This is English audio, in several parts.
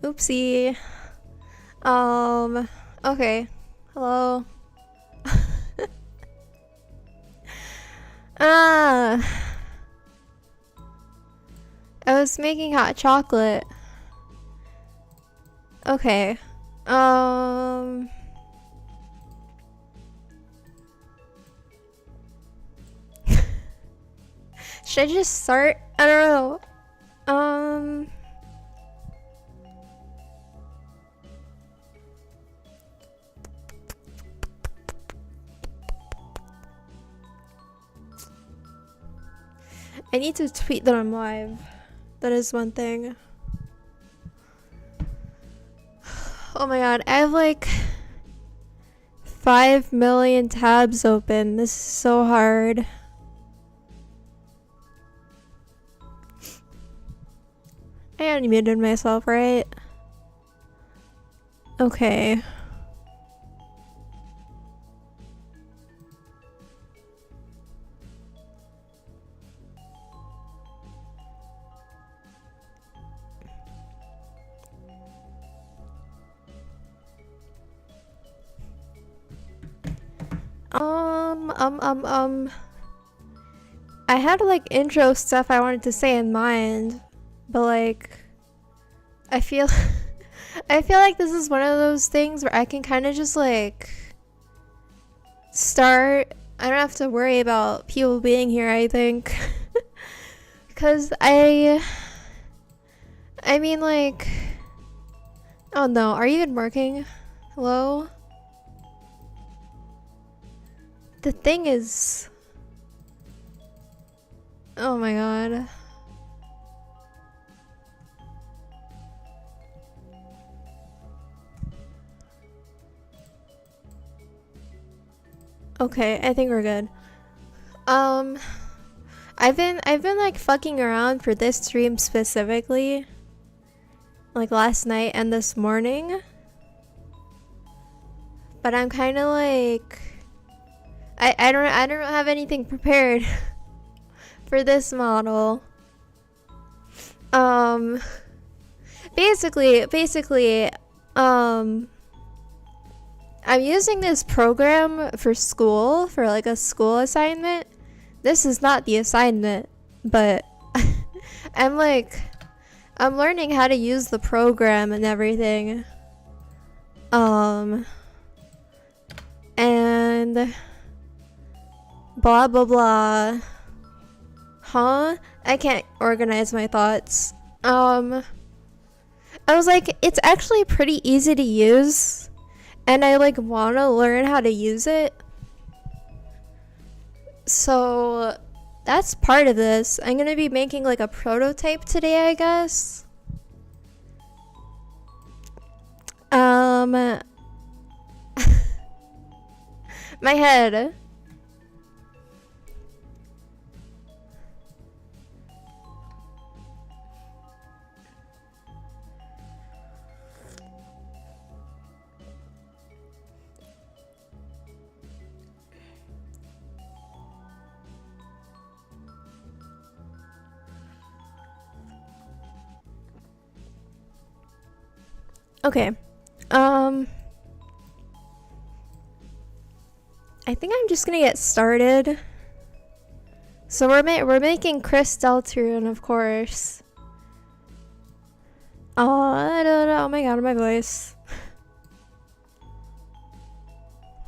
Oopsie. Okay. Hello. Ah. I was making hot chocolate. Okay. Should I just start? I don't know. I need to tweet that I'm live. That is one thing. Oh my god, I have like 5 million tabs open. This is so hard. I unmuted myself, right? Okay. I had like intro stuff I wanted to say in mind, but like, I feel like this is one of those things where I can kind of just like start. I don't have to worry about people being here, I think. Because I mean like, oh no, are you even working? Hello? The thing is, oh my god. Okay, I think we're good. I've been like fucking around for this stream specifically, like last night and this morning. But I'm kind of like, I don't have anything prepared for this model. Basically, I'm using this program for school, for like a school assignment. This is not the assignment, but I'm learning how to use the program and everything. And blah blah blah. Huh? I can't organize my thoughts. I was like, it's actually pretty easy to use, and I like want to learn how to use it. So that's part of this. I'm gonna be making like a prototype today, I guess. My head. Okay. I think I'm just gonna get started. So we're making Chris Deltarune, of course. Oh, I don't know. Oh my god, my voice.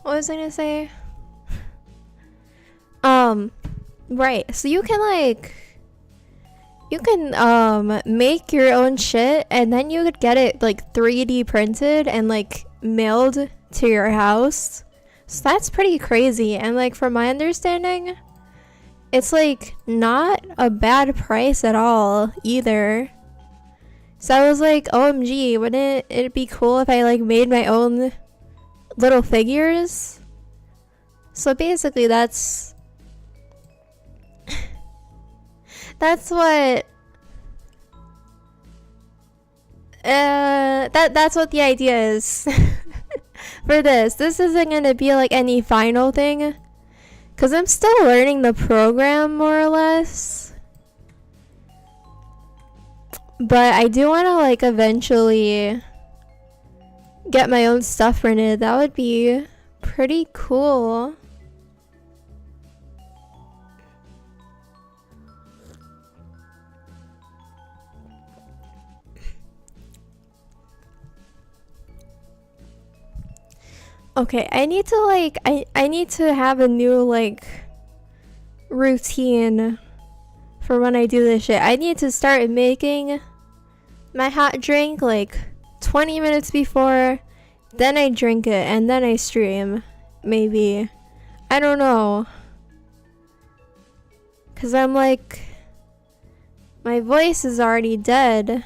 What was I gonna say? Right. So you can like, make your own shit, and then you could get it like 3D printed and like mailed to your house. So that's pretty crazy. And like, from my understanding, it's like not a bad price at all either. So I was like, OMG, wouldn't it be cool if I like made my own little figures? So basically that's what that's what the idea is. For this isn't gonna be like any final thing, because I'm still learning the program more or less. But I do want to like eventually get my own stuff printed. That would be pretty cool. Okay, I need to like I need to have a new like routine for when I do this shit. I need to start making my hot drink like 20 minutes before, then I drink it and then I stream. Maybe. I don't know. Cause I'm like, my voice is already dead.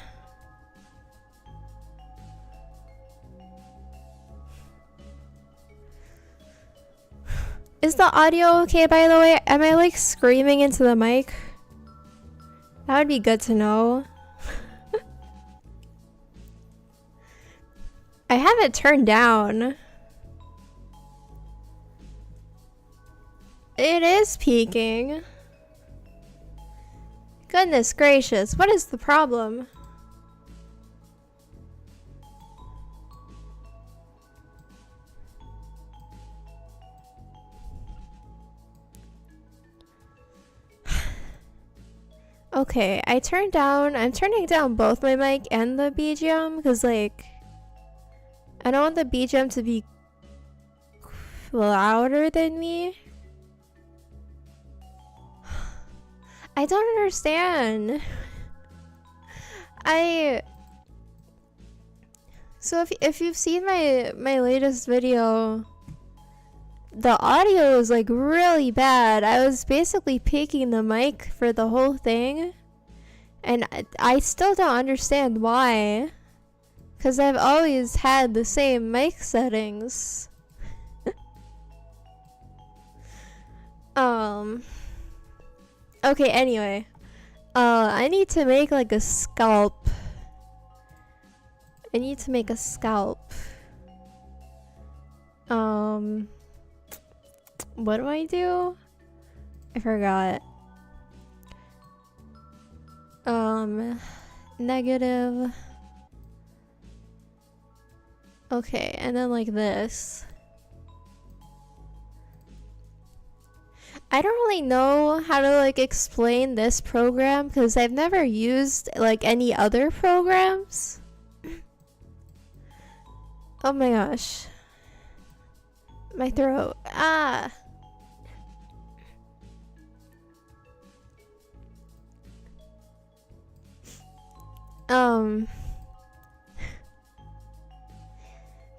Is the audio okay, by the way? Am I like screaming into the mic? That would be good to know. I have it turned down. It is peaking. Goodness gracious, what is the problem? Okay, I'm turning down both my mic and the BGM because like, I don't want the BGM to be louder than me. I don't understand. So if you've seen my latest video, the audio is like really bad. I was basically picking the mic for the whole thing, and I still don't understand why, because I've always had the same mic settings. Okay, anyway, I need to make like a scalp. I need to make a scalp. What do I do? I forgot. Negative. Okay, and then like this. I don't really know how to like explain this program because I've never used like any other programs. Oh my gosh. My throat. Ah.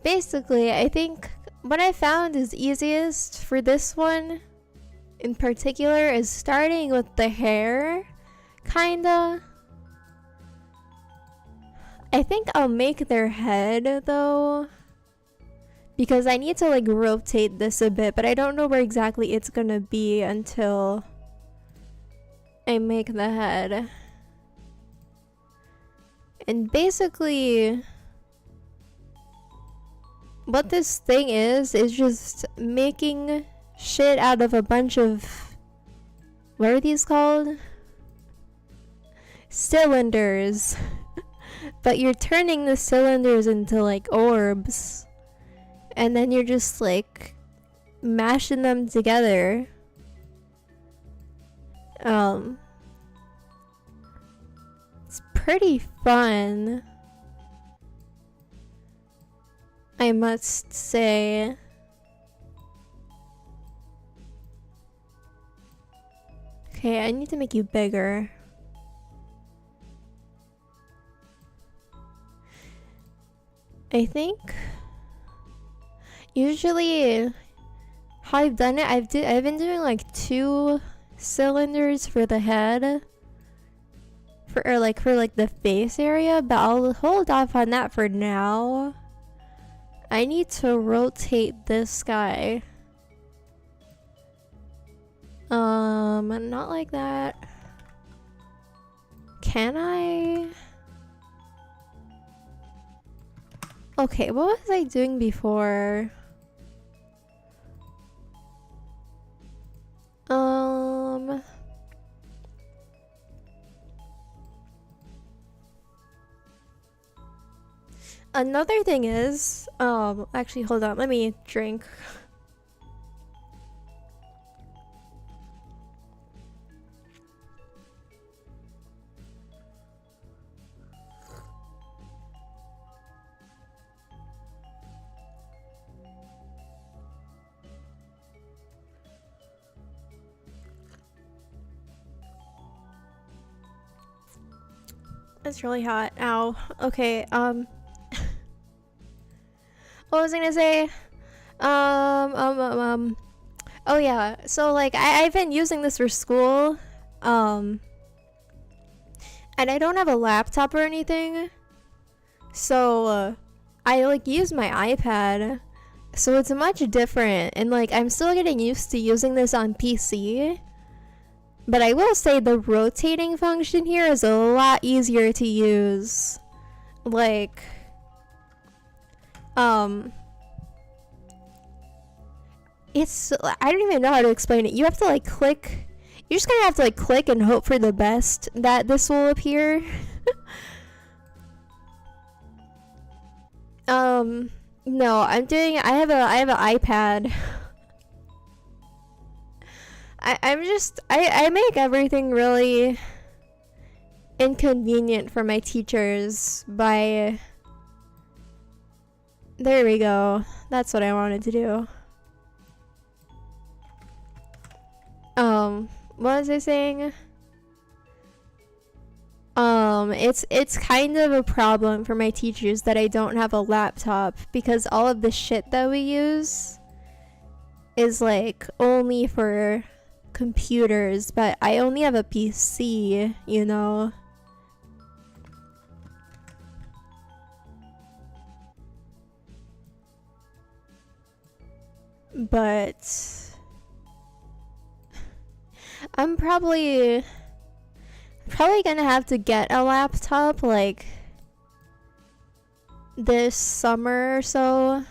Basically, I think what I found is easiest for this one in particular is starting with the hair, kinda. I think I'll make their head though, because I need to like rotate this a bit, but I don't know where exactly it's gonna be until I make the head. And basically, what this thing is just making shit out of a bunch of, what are these called? Cylinders. But you're turning the cylinders into like orbs, and then you're just like mashing them together. It's pretty fun, I must say. Okay, I need to make you bigger. I think usually how I've done it, I've been doing like 2 cylinders for the head, for the face area, but I'll hold off on that for now. I need to rotate this guy. Not like that. Can I? Okay, what was I doing before? Another thing is, actually, hold on, let me drink. It's really hot. Ow. Okay, what was I gonna say? Oh yeah, so like I've been using this for school, and I don't have a laptop or anything, so I like use my iPad, so it's much different, and like I'm still getting used to using this on PC. But I will say the rotating function here is a lot easier to use. Like, it's, I don't even know how to explain it. You have to like click, you're just gonna have to like click and hope for the best that this will appear. No, I have an iPad. I make everything really inconvenient for my teachers by, there we go. That's what I wanted to do. What was I saying? It's kind of a problem for my teachers that I don't have a laptop, because all of the shit that we use is like only for computers, but I only have a PC, you know. But I'm probably gonna have to get a laptop like this summer or so,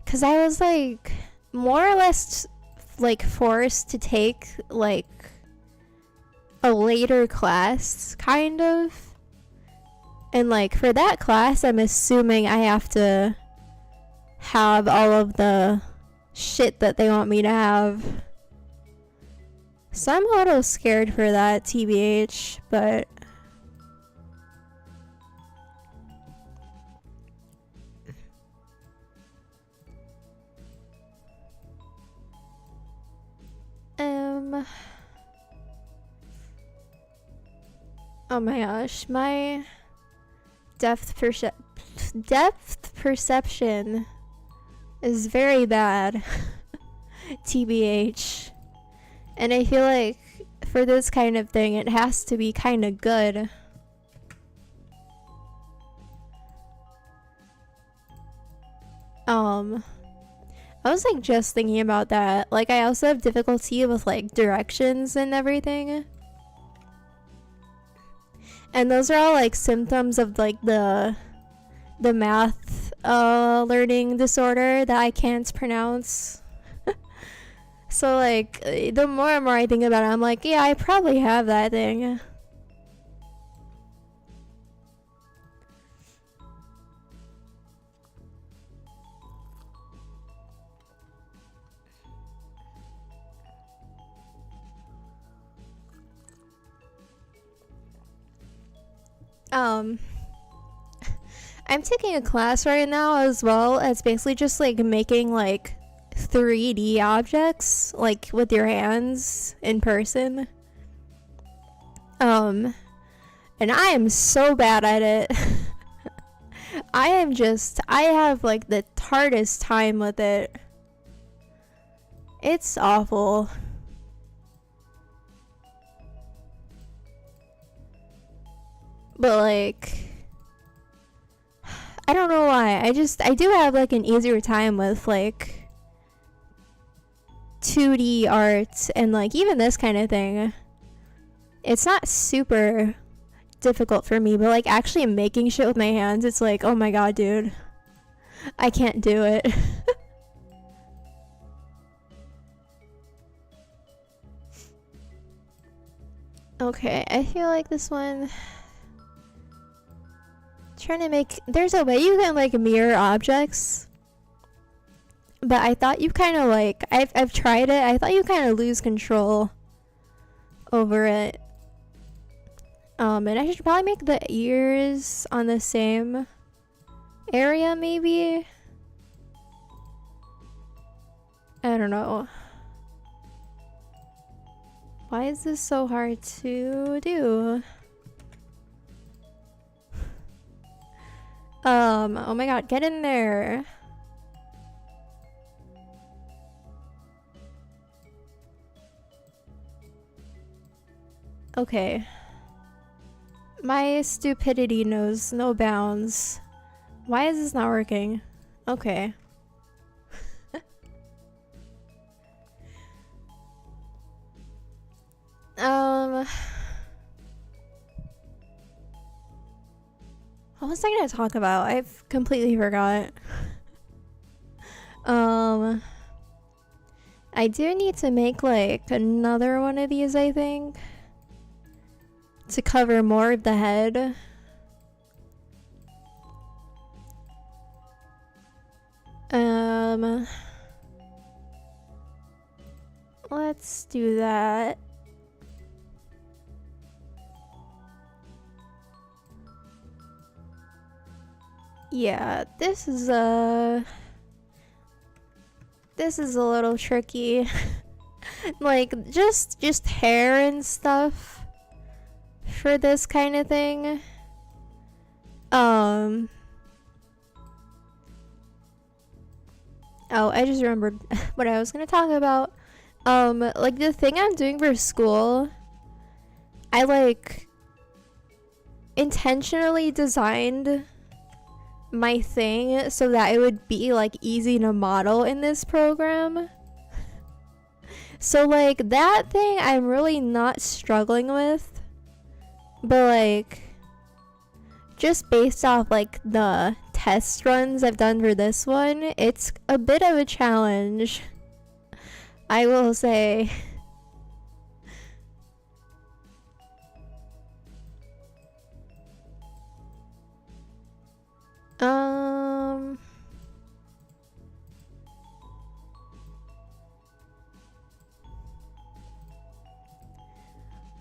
cause I was like more or less like forced to take like a later class kind of, and like for that class I'm assuming I have to have all of the shit that they want me to have, so I'm a little scared for that, TBH. But oh my gosh, my depth perception is very bad. TBH. And I feel like for this kind of thing it has to be kind of good. I was like just thinking about that. Like I also have difficulty with like directions and everything. And those are all like symptoms of like the math learning disorder that I can't pronounce. So like the more and more I think about it, I'm like, yeah, I probably have that thing. I'm taking a class right now as well. It's basically just like making like 3D objects like with your hands in person. And I am so bad at it. I have like the hardest time with it. It's awful. But like, I don't know why. I do have like an easier time with like 2D art and like even this kind of thing. It's not super difficult for me, but like actually making shit with my hands, it's like, oh my god, dude. I can't do it. Okay, I feel like this one, trying to make... There's a way you can, like, mirror objects. But I thought you kind of, like... I've tried it. I thought you kind of lose control over it. And I should probably make the ears on the same area, maybe? I don't know. Why is this so hard to do? Oh my god, get in there. Okay. My stupidity knows no bounds. Why is this not working? Okay. What was I gonna talk about? I've completely forgot. I do need to make like another one of these, I think, to cover more of the head. Let's do that. Yeah, this is a little tricky. Like just hair and stuff for this kind of thing. Oh, I just remembered what I was gonna talk about. Like the thing I'm doing for school, I like intentionally designed my thing so that it would be like easy to model in this program. So like that thing I'm really not struggling with, but like just based off like the test runs I've done for this one, it's a bit of a challenge, I will say.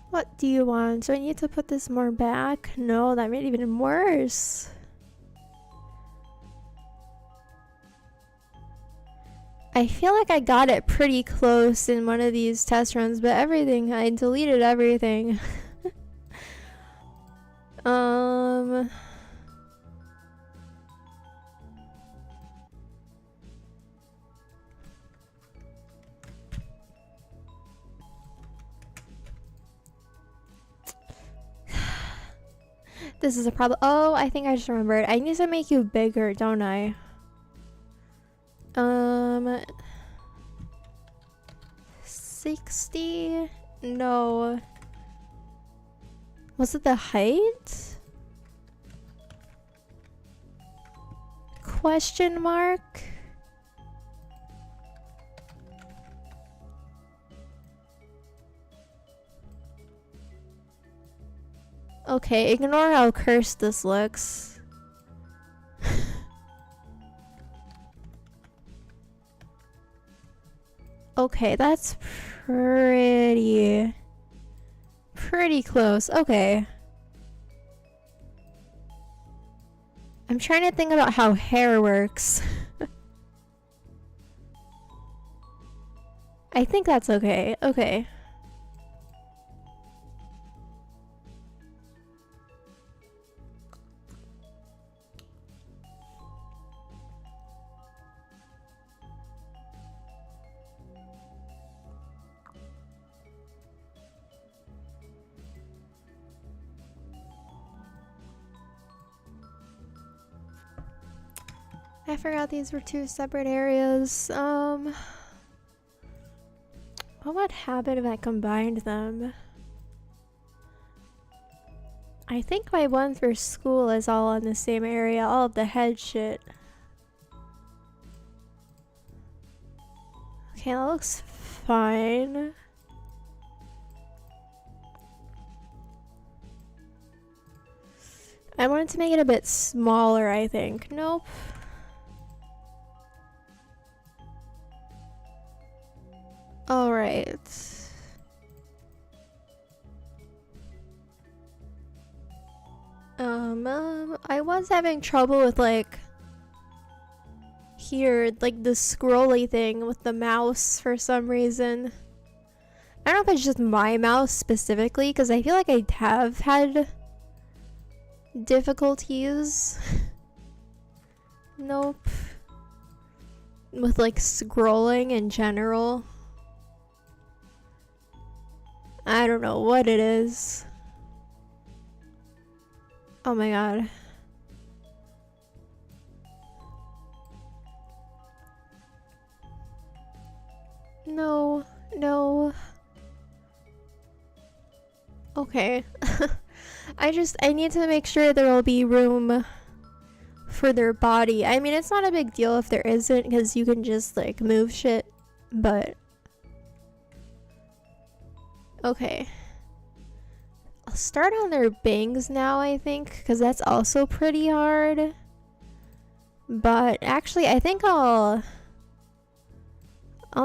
What do you want? Do I need to put this more back? No, that made it even worse. I feel like I got it pretty close in one of these test runs, but I deleted everything. This is a problem. Oh, I think I just remembered. I need to make you bigger, don't I? 60? No. Was it the height? Question mark? Okay, ignore how cursed this looks. Okay, that's pretty close. Okay. I'm trying to think about how hair works. I think that's okay. Okay. I forgot these were two separate areas. What would happen if I combined them? I think my one for school is all in the same area, all of the head shit. Okay, that looks fine. I wanted to make it a bit smaller, I think. Nope. Alright. I was having trouble with like here, like the scrolly thing with the mouse for some reason. I don't know if it's just my mouse specifically, because I feel like I have had difficulties. Nope. With like scrolling in general. I don't know what it is. Oh my god. No, no. Okay. I need to make sure there will be room for their body. I mean, it's not a big deal if there isn't, because you can just like move shit, but okay. I'll start on their bangs now, I think, because that's also pretty hard. But actually, I think I'll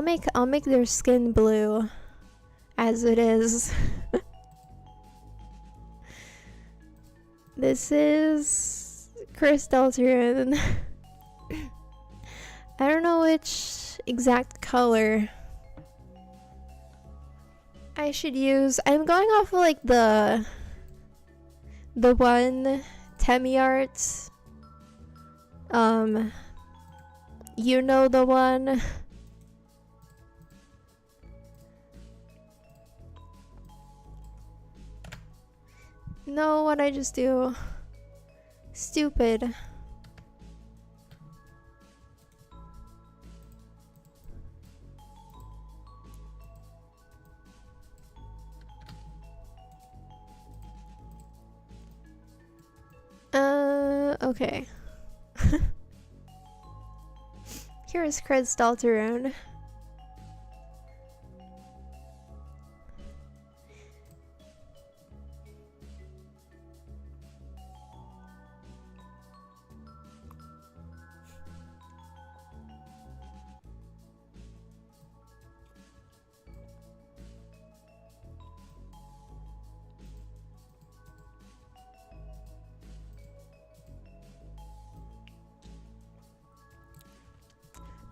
make their skin blue as it is. This is Chris Deltarune. I don't know which exact color I should use. I'm going off of like the one Temi Art. You know the one. No, what'd I just do? Stupid. Okay. Here's Chris Deltarune.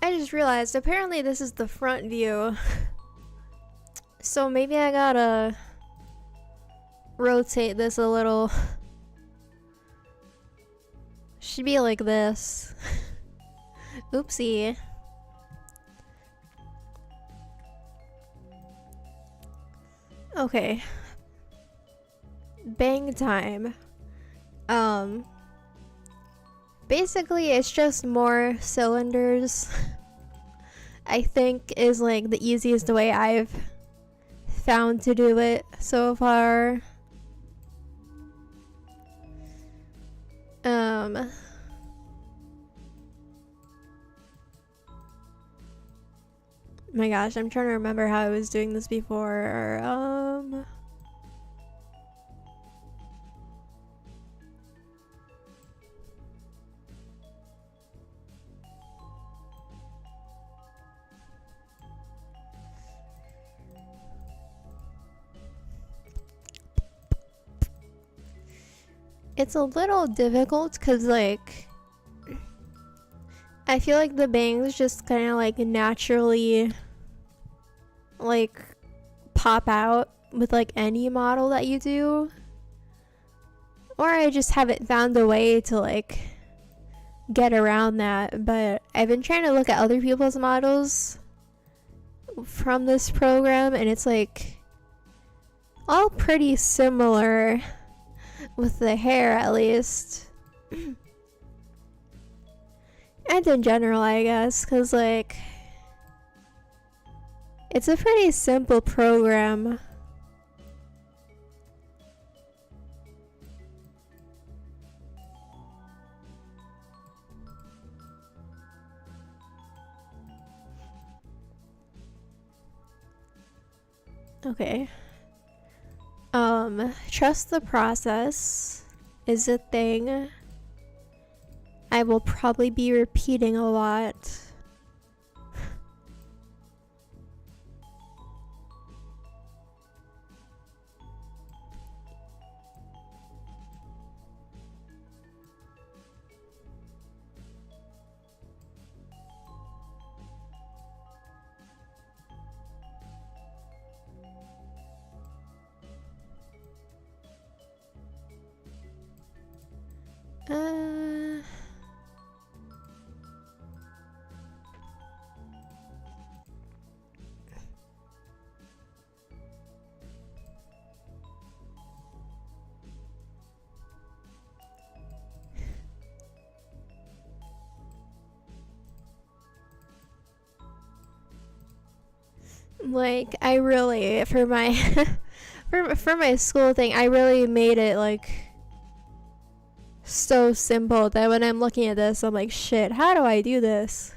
I just realized apparently this is the front view. So maybe I gotta rotate this a little. Should be like this. Oopsie. Okay. Bang time. Basically it's just more cylinders. I think is like the easiest way I've found to do it so far. My gosh, I'm trying to remember how I was doing this before. It's a little difficult because like I feel like the bangs just kind of like naturally like pop out with like any model that you do, or I just haven't found a way to like get around that. But I've been trying to look at other people's models from this program and it's like all pretty similar with the hair, at least. And in general, I guess, because like it's a pretty simple program. Okay. Trust the process. is a thing I will probably be repeating a lot. Like, I really, for my for my school thing, I really made it like so simple that when I'm looking at this, I'm like, shit, how do I do this?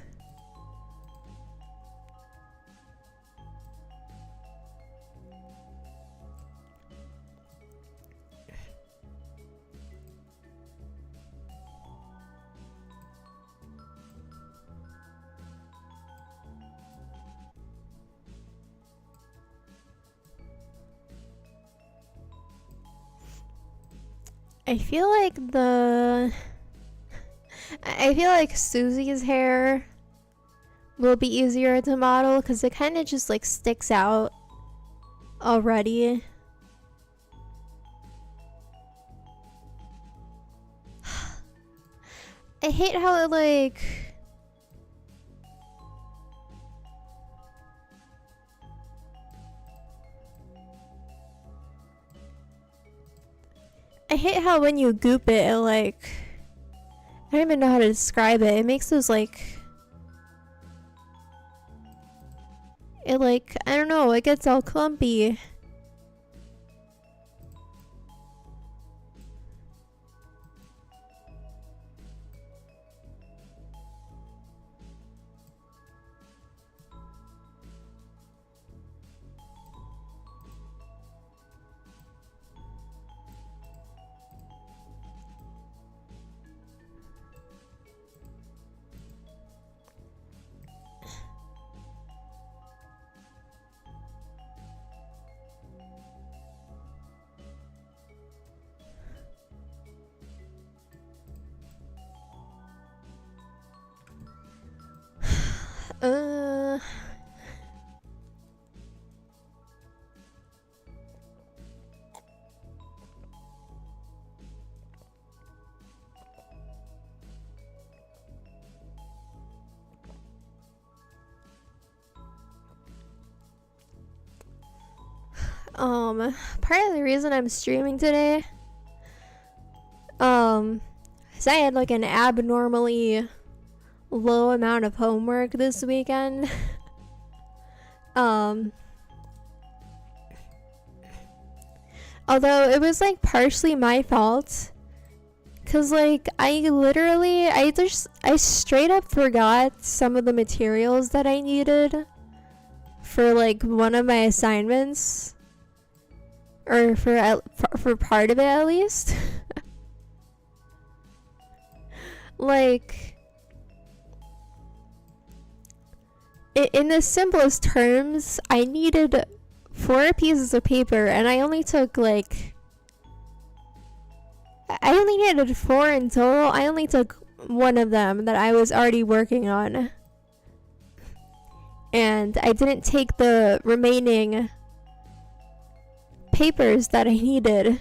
I feel like Susie's hair will be easier to model because it kind of just like sticks out already. I hate how it like... I hate how when you goop it, it like... I don't even know how to describe it. It makes those like... It like, I don't know, it gets all clumpy. Part of the reason I'm streaming today, is I had like an abnormally low amount of homework this weekend. Although it was like partially my fault, cause like I straight up forgot some of the materials that I needed for like one of my assignments. Or for part of it at least. Like, in the simplest terms, I needed 4 pieces of paper and I only took like... I only needed 4 in total. I only took one of them that I was already working on. And I didn't take the remaining papers that I needed.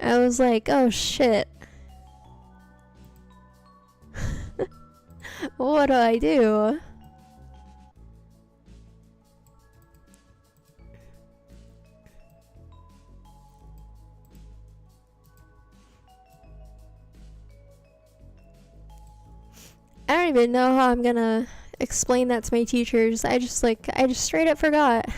I was like, oh shit. What do I do? I don't even know how I'm gonna explain that to my teachers. I just straight up forgot.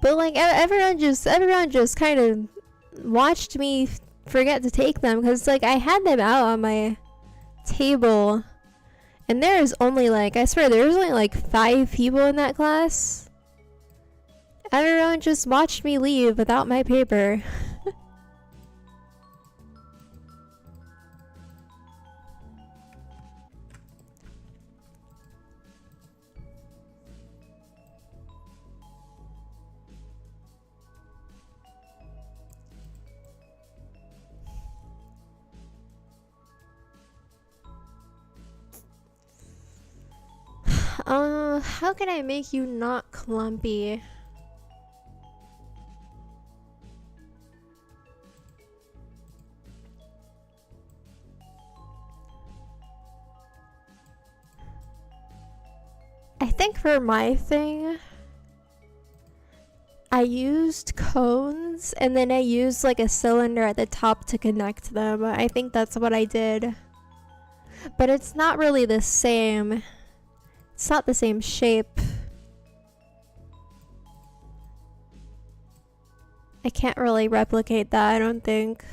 But like everyone just kind of watched me forget to take them, because like I had them out on my table and there is only like, I swear there was only like 5 people in that class, Everyone just watched me leave without my paper. How can I make you not clumpy? I think for my thing, I used cones and then I used like a cylinder at the top to connect them. I think that's what I did. But it's not really the same. It's not the same shape. I can't really replicate that, I don't think.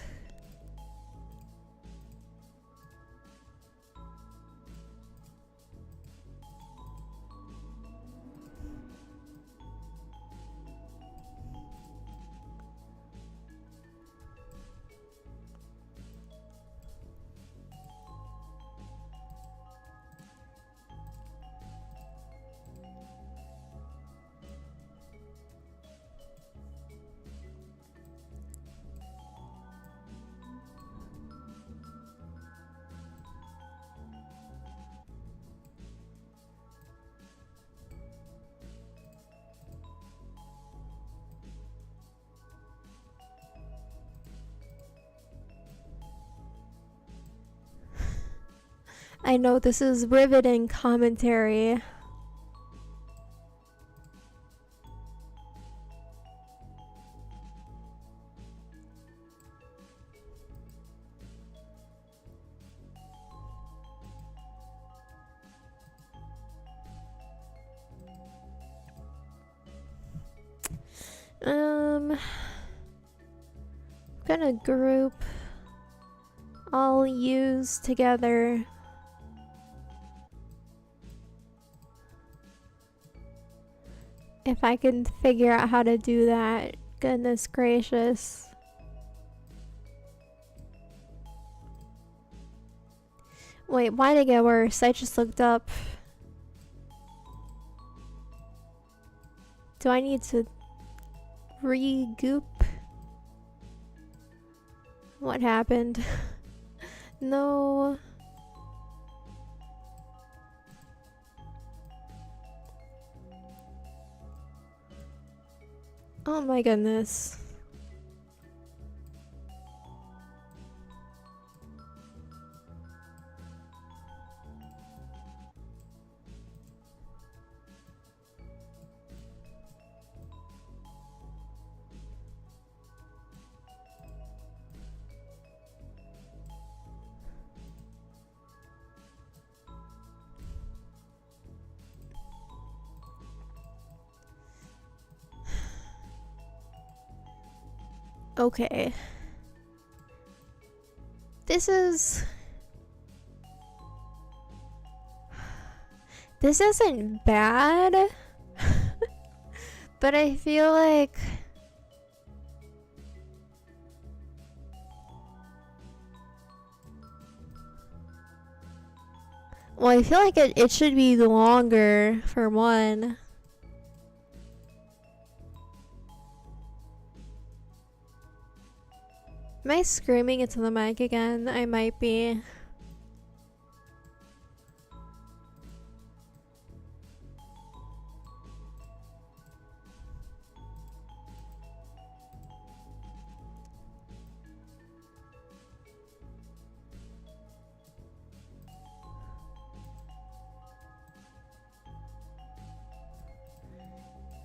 I know this is riveting commentary. I'm gonna group all U's together. If I can figure out how to do that, goodness gracious. Wait, why'd it get worse? I just looked up. Do I need to re-goop? What happened? No. Oh my goodness. Okay. This isn't bad. But I feel like I feel like it should be longer for one. Am I screaming into the mic again? I might be.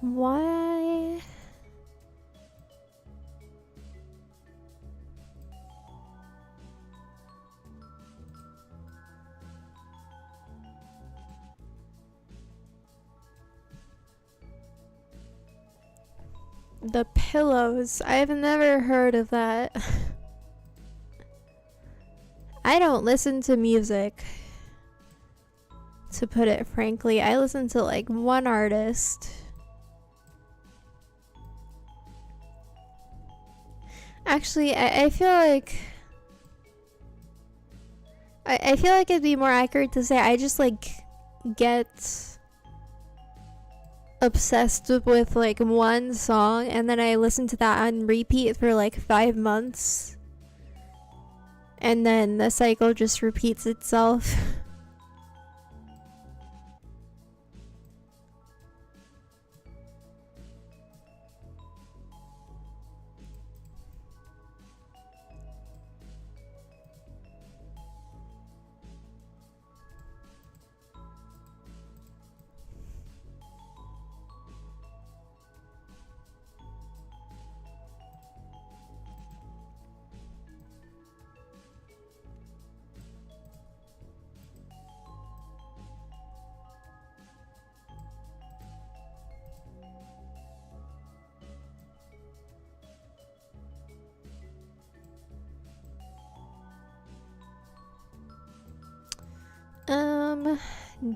Why? The pillows. I've never heard of that. I don't listen to music. To put it frankly, I listen to like one artist. Actually, I feel like I feel like it'd be more accurate to say I just like get obsessed with like one song and then I listen to that on repeat for like 5 months and then the cycle just repeats itself.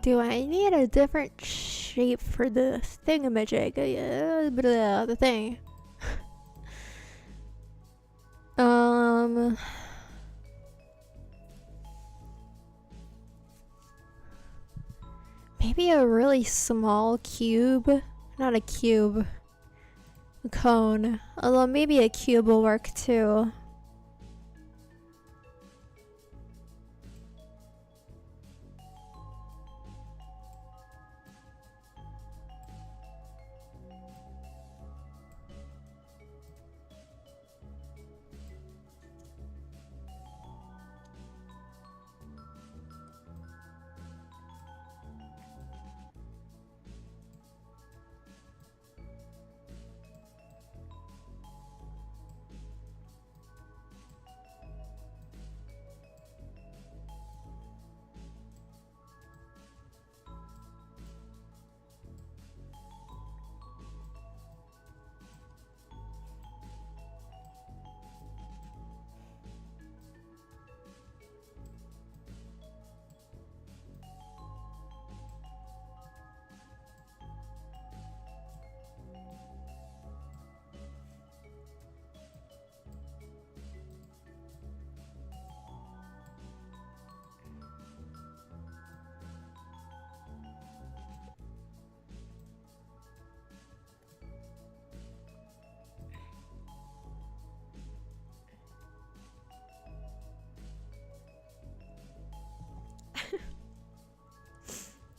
Do I need a different shape for the thingamajig? The thing. Maybe a really small cube? Not a cube. A cone. Although maybe a cube will work too.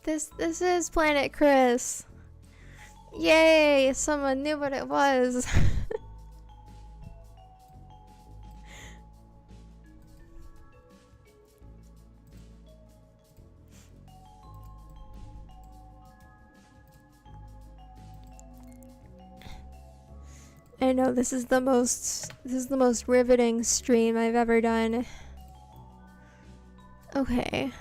This is Planet Chris. Yay! Someone knew what it was. I know this is the most riveting stream I've ever done. Okay.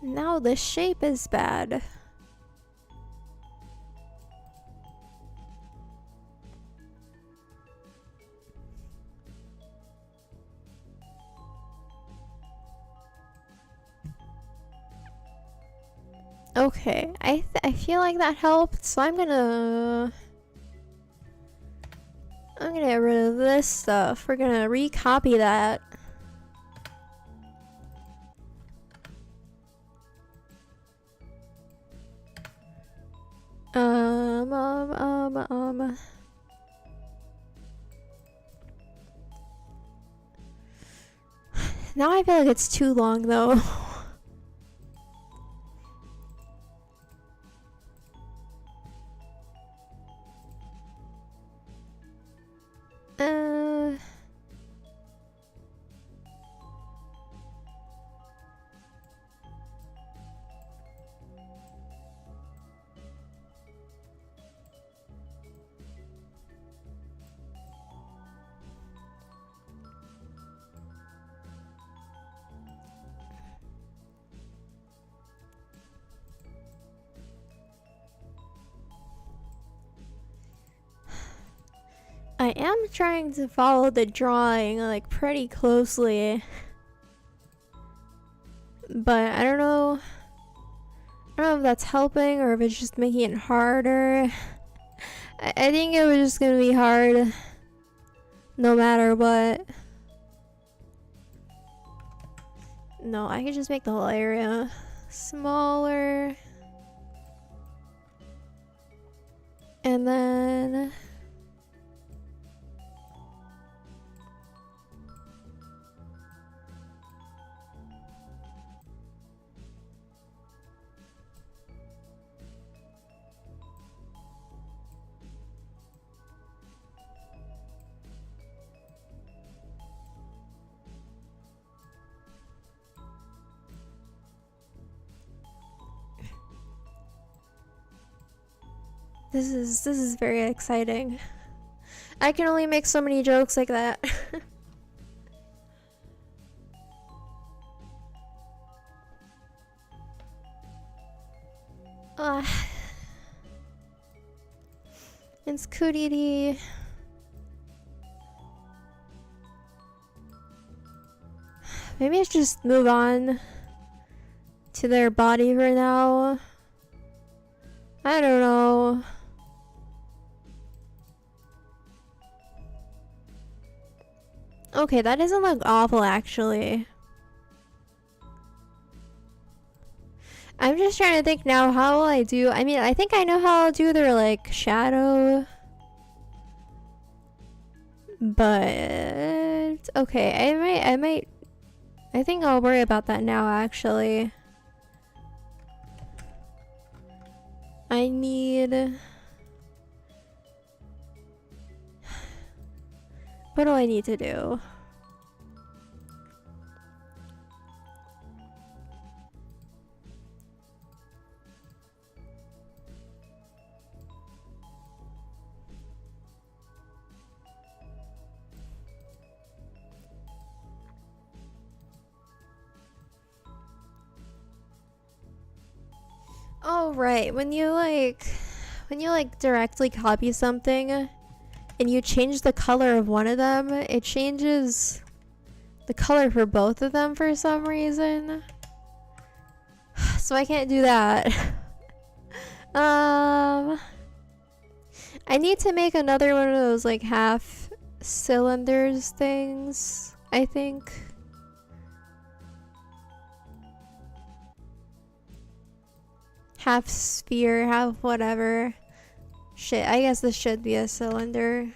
Now the shape is bad. Okay, I feel like that helped, so I'm gonna get rid of this stuff. We're gonna recopy that. Now I feel like it's too long though. am trying to follow the drawing like pretty closely, but I don't know if that's helping or if it's just making it harder. I think it was just gonna be hard no matter what. No, I could just make the whole area smaller. And then this is very exciting. I can only make so many jokes like that. It's Kudidi. Maybe I should just move on to their body for now. I don't know. Okay, that doesn't look awful actually. I'm just trying to think now, how will I do? I mean, I think I know how I'll do their like shadow. But okay, I think I'll worry about that now actually. I need, what do I need to do? Oh right, when you directly copy something and you change the color of one of them, it changes the color for both of them for some reason. So I can't do that. I need to make another one of those like half cylinders things, I think. Half sphere, half whatever. Shit, I guess this should be a cylinder.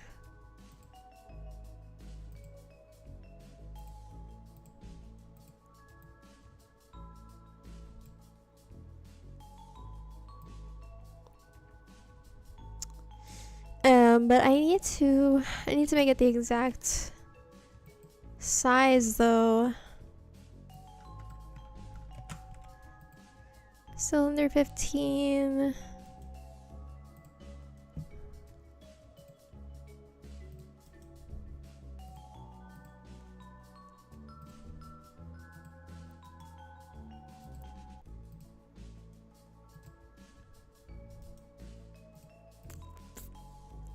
But I need to make it the exact size though. Cylinder 15.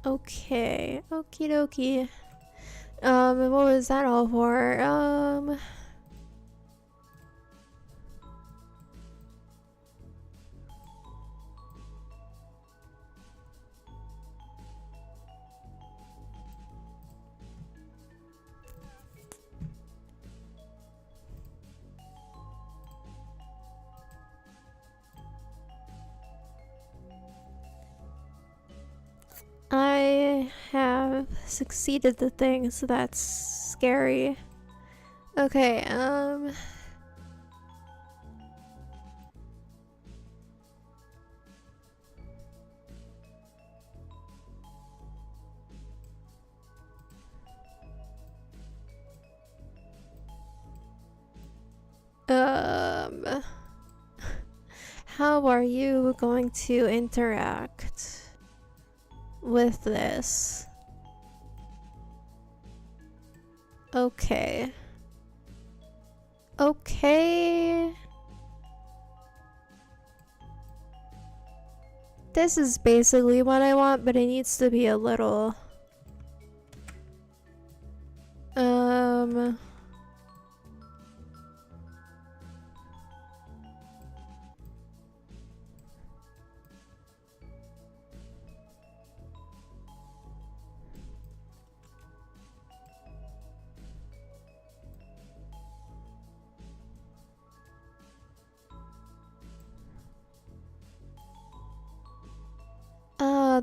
Okay, okie dokie. What was that all for? I have succeeded the thing, so that's scary. Okay, how are you going to interact with this? Okay. Okay. This is basically what I want, but it needs to be a little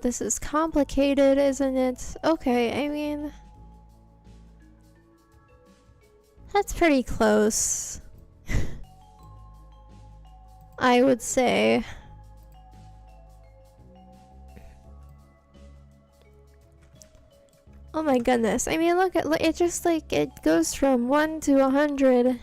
this is complicated, isn't it? Okay, I mean, that's pretty close, I would say. Oh my goodness. I mean, look at it, just like it goes from 1 to 100.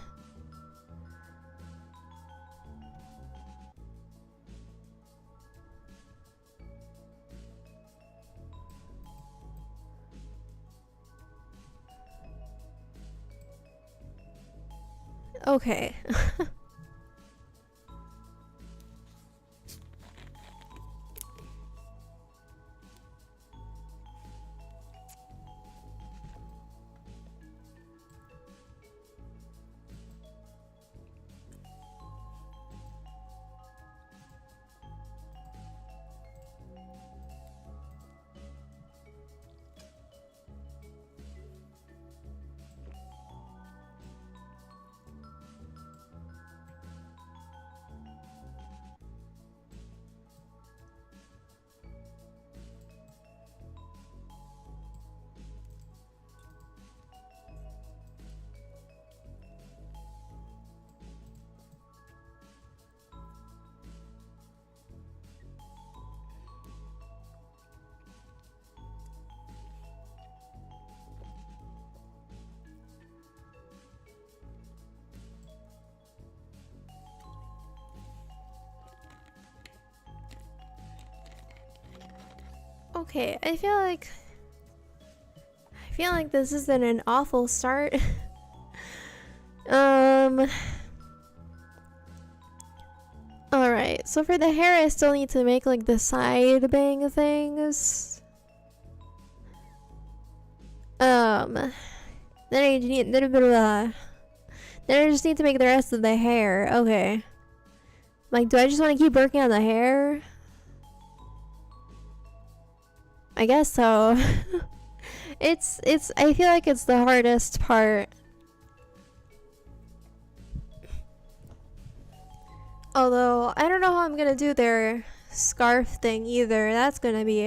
Okay. Okay, I feel like this isn't an awful start. Alright, so for the hair I still need to make like the side bang things. Then I need then I just need to make the rest of the hair. Okay. Like, do I just want to keep working on the hair? I guess so. I feel like it's the hardest part. Although, I don't know how I'm gonna do their scarf thing either. That's gonna be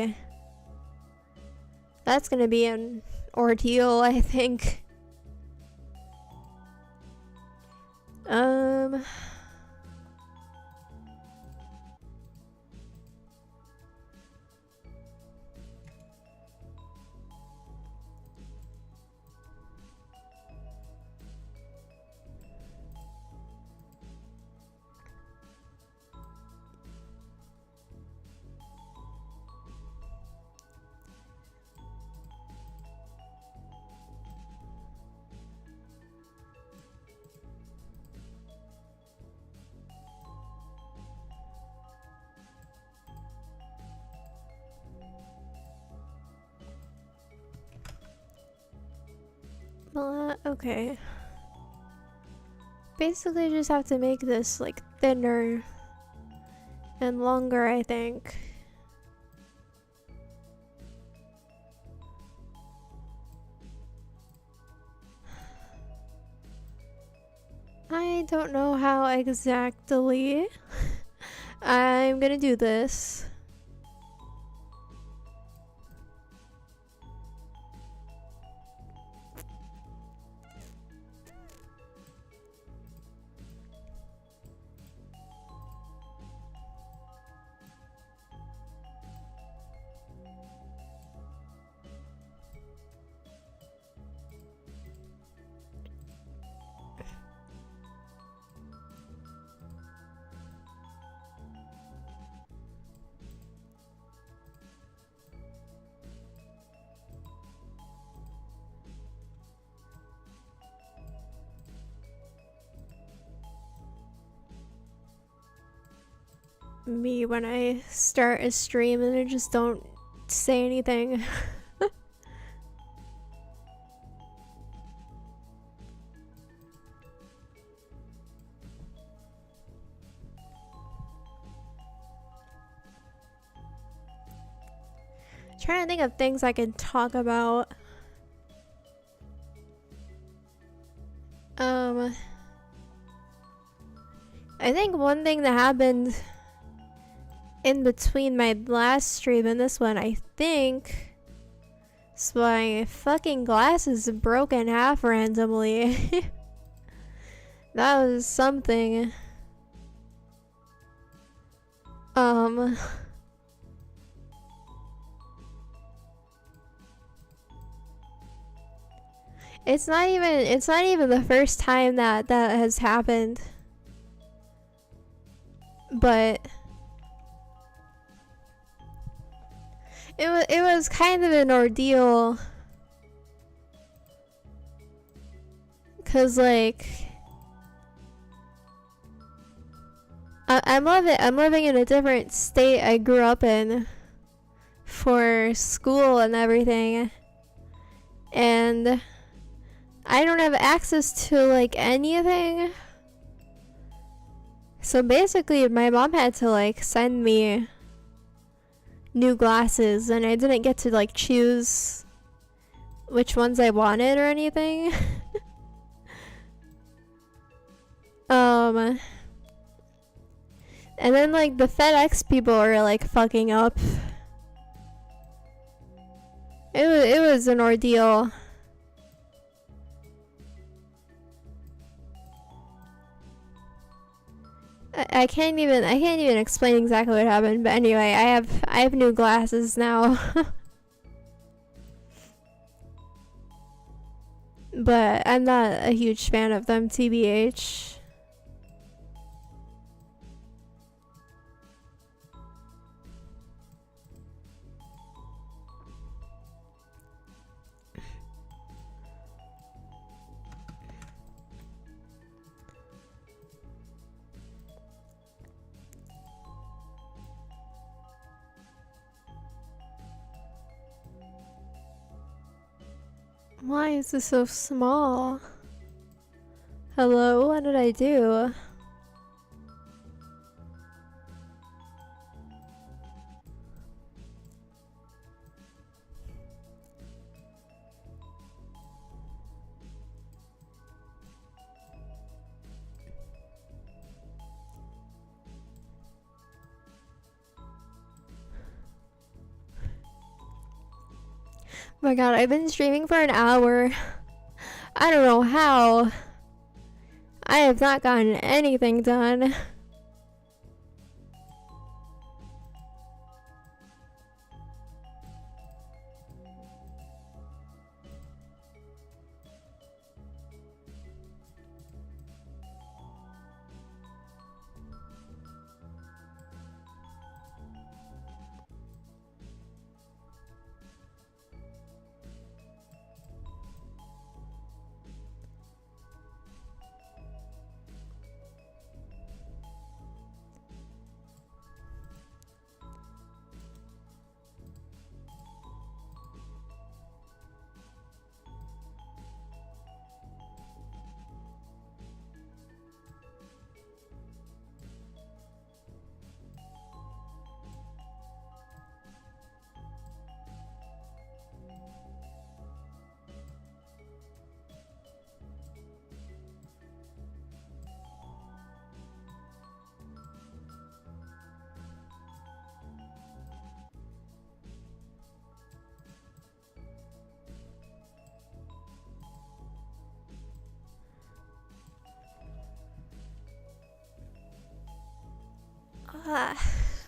an ordeal, I think. Okay. Basically, just have to make this like thinner and longer, I think. I don't know how exactly I'm gonna do this. Me when I start a stream and I just don't say anything. Trying to think of things I can talk about. I think one thing that happened in between my last stream and this one, I think. So my fucking glasses broke in half randomly. That was something. It's not even the first time that has happened. But it was kind of an ordeal. 'Cause like I'm living in a different state I grew up in for school and everything. And I don't have access to like anything. So basically my mom had to like send me new glasses and I didn't get to like choose which ones I wanted or anything. And then like the FedEx people were like fucking up. It was an ordeal. I can't even explain exactly what happened, but anyway, I have new glasses now. But I'm not a huge fan of them, TBH. Why is this so small? Hello, what did I do? Oh my god, I've been streaming for an hour. I don't know how. I have not gotten anything done.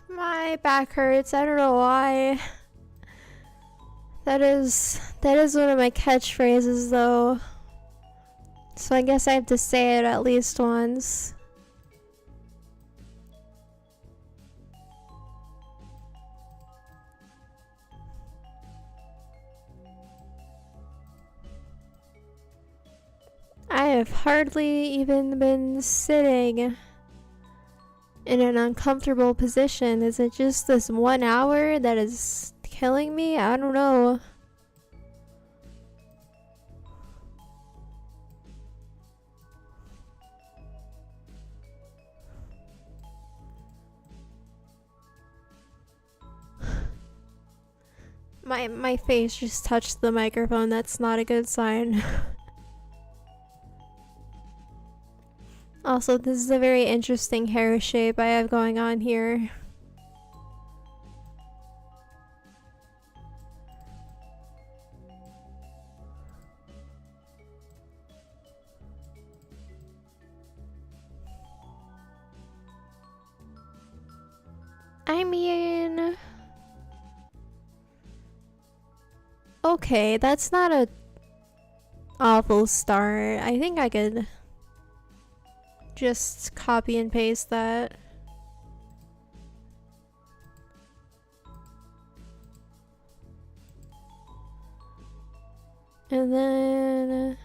My back hurts. I don't know why. That is one of my catchphrases though. So I guess I have to say it at least once. I have hardly even been sitting in an uncomfortable position. Is it just this 1 hour that is killing me? I don't know. My face just touched the microphone. That's not a good sign. Also, this is a very interesting hair shape I have going on here. I mean, okay, that's not a awful start. I think I could just copy and paste that. And then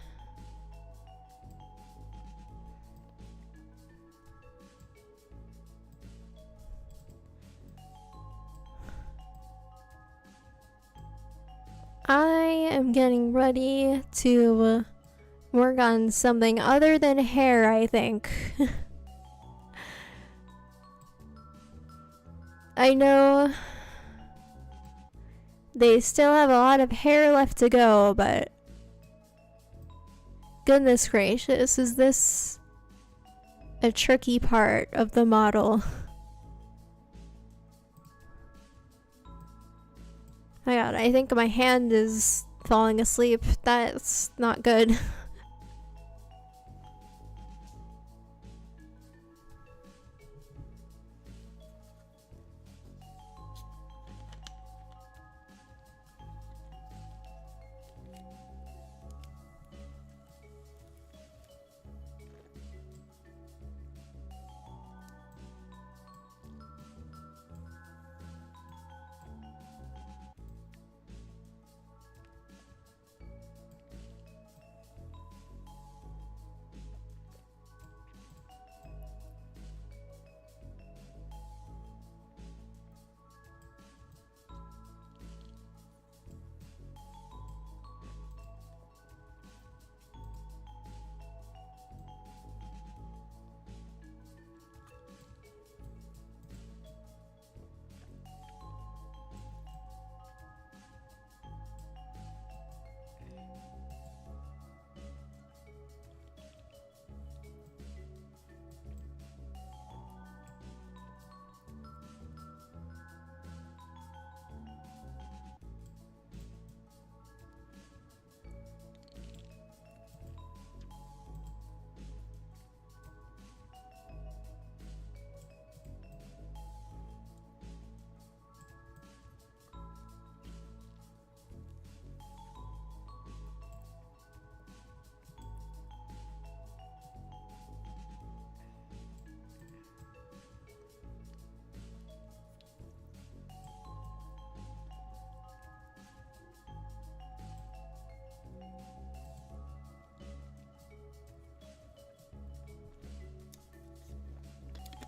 I am getting ready to work on something other than hair, I think. I know they still have a lot of hair left to go, but goodness gracious, is this a tricky part of the model? My god, I think my hand is falling asleep. That's not good.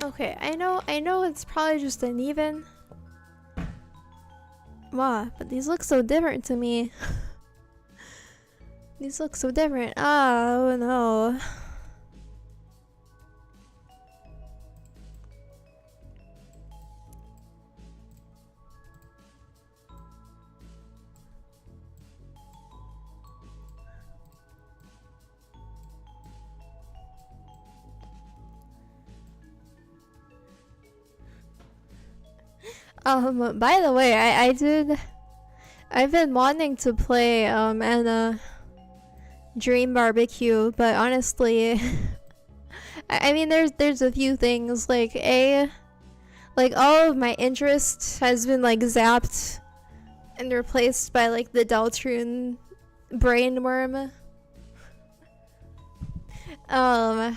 Okay, I know it's probably just uneven. Wow, but these look so different to me. These look so different. Oh no. By the way, I've been wanting to play Anna Dream Barbecue, but honestly, I mean, there's a few things like all of my interest has been like zapped and replaced by like the Deltrune brainworm. I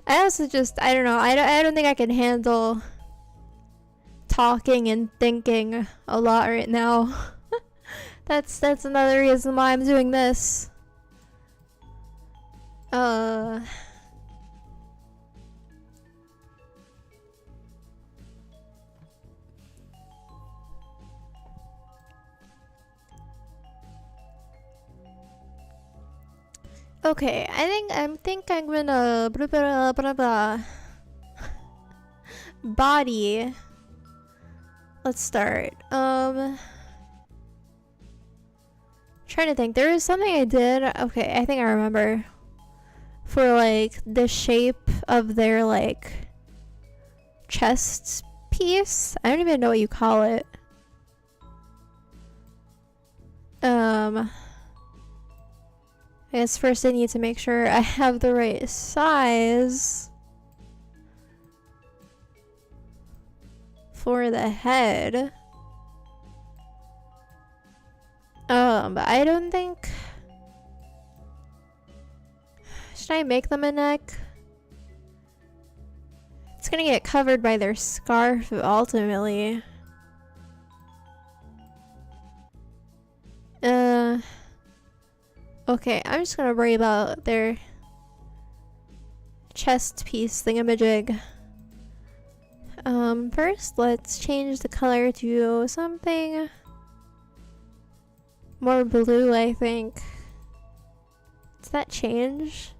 also just I don't know, I don't think I can handle talking and thinking a lot right now. That's another reason why I'm doing this. Okay, I think I'm gonna body. Let's start. Trying to think. There was something I did. Okay, I think I remember. For like the shape of their like chest piece. I don't even know what you call it. I guess first I need to make sure I have the right size. for the head. But I don't think... Should I make them a neck? It's gonna get covered by their scarf ultimately. Okay, I'm just gonna worry about their chest piece thingamajig. First let's change the color to something more blue, I think. Does that change?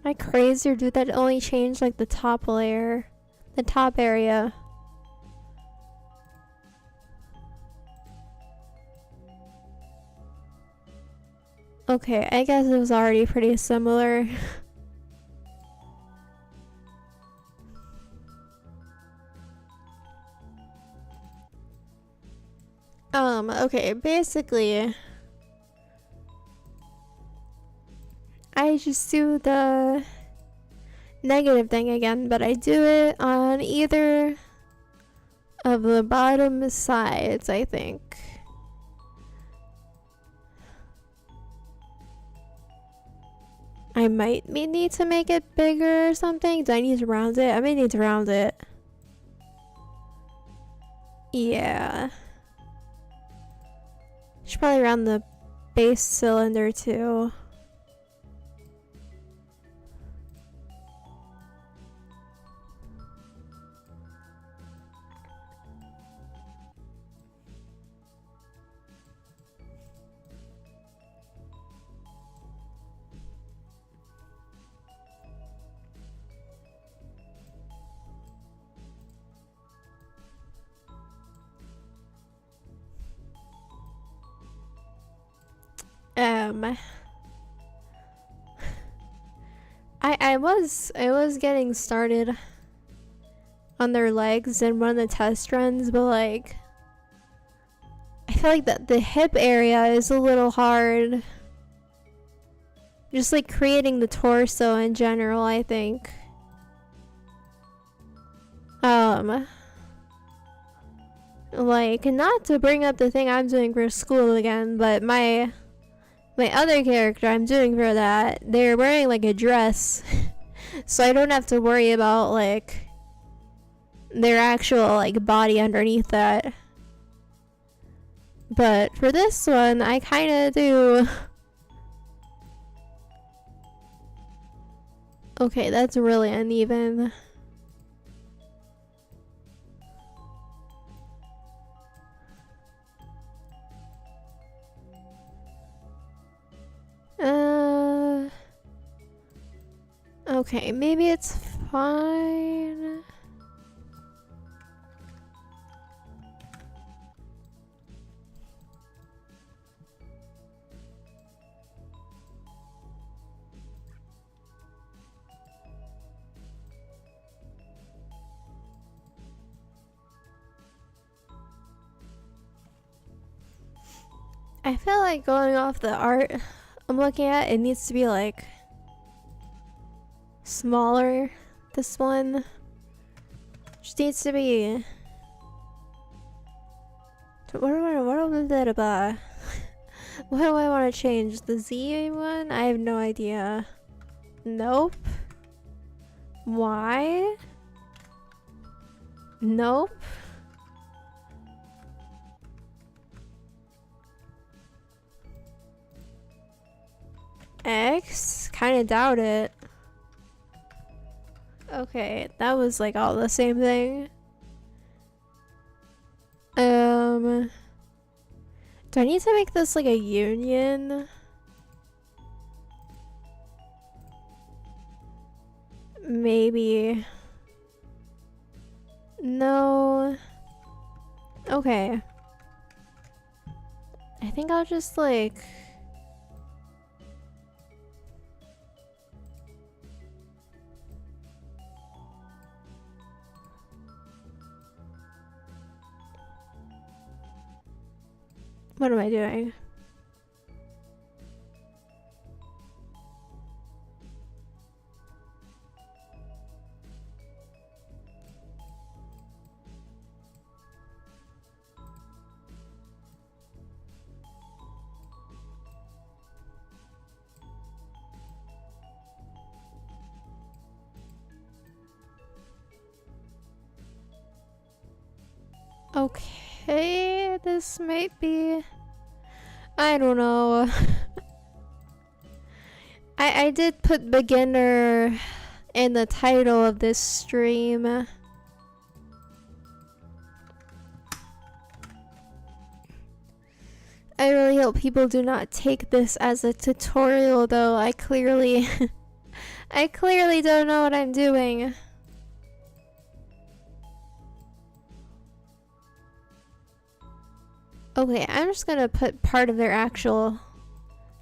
Am I crazy, or did that only change like the top layer? The top area? Okay, I guess it was already pretty similar. Okay, basically, I just do the negative thing again, but I do it on either of the bottom sides, I think. I might need to make it bigger or something. Do I need to round it? I may need to round it. Yeah. Should probably round the base cylinder too. I was getting started on their legs in one of the test runs, but like I feel like that the hip area is a little hard. Just like creating the torso in general, I think. Like, not to bring up the thing I'm doing for school again, but my other character I'm doing for that, they're wearing like a dress. So I don't have to worry about like their actual like body underneath that. But for this one, I kinda do. Okay, that's really uneven. Okay, maybe it's fine. I feel like going off the art I'm looking at, it needs to be like smaller. This one just needs to be. What do I want to change? The Z one? I have no idea. Nope. Why? Nope. X? Kinda doubt it. Okay, that was like all the same thing. Do I need to make this like a union? Maybe. No. Okay. I think I'll just like... What am I doing? Okay, this might be... I don't know. I did put beginner in the title of this stream. I really hope people do not take this as a tutorial though. I clearly I clearly don't know what I'm doing. Okay, I'm just gonna put part of their actual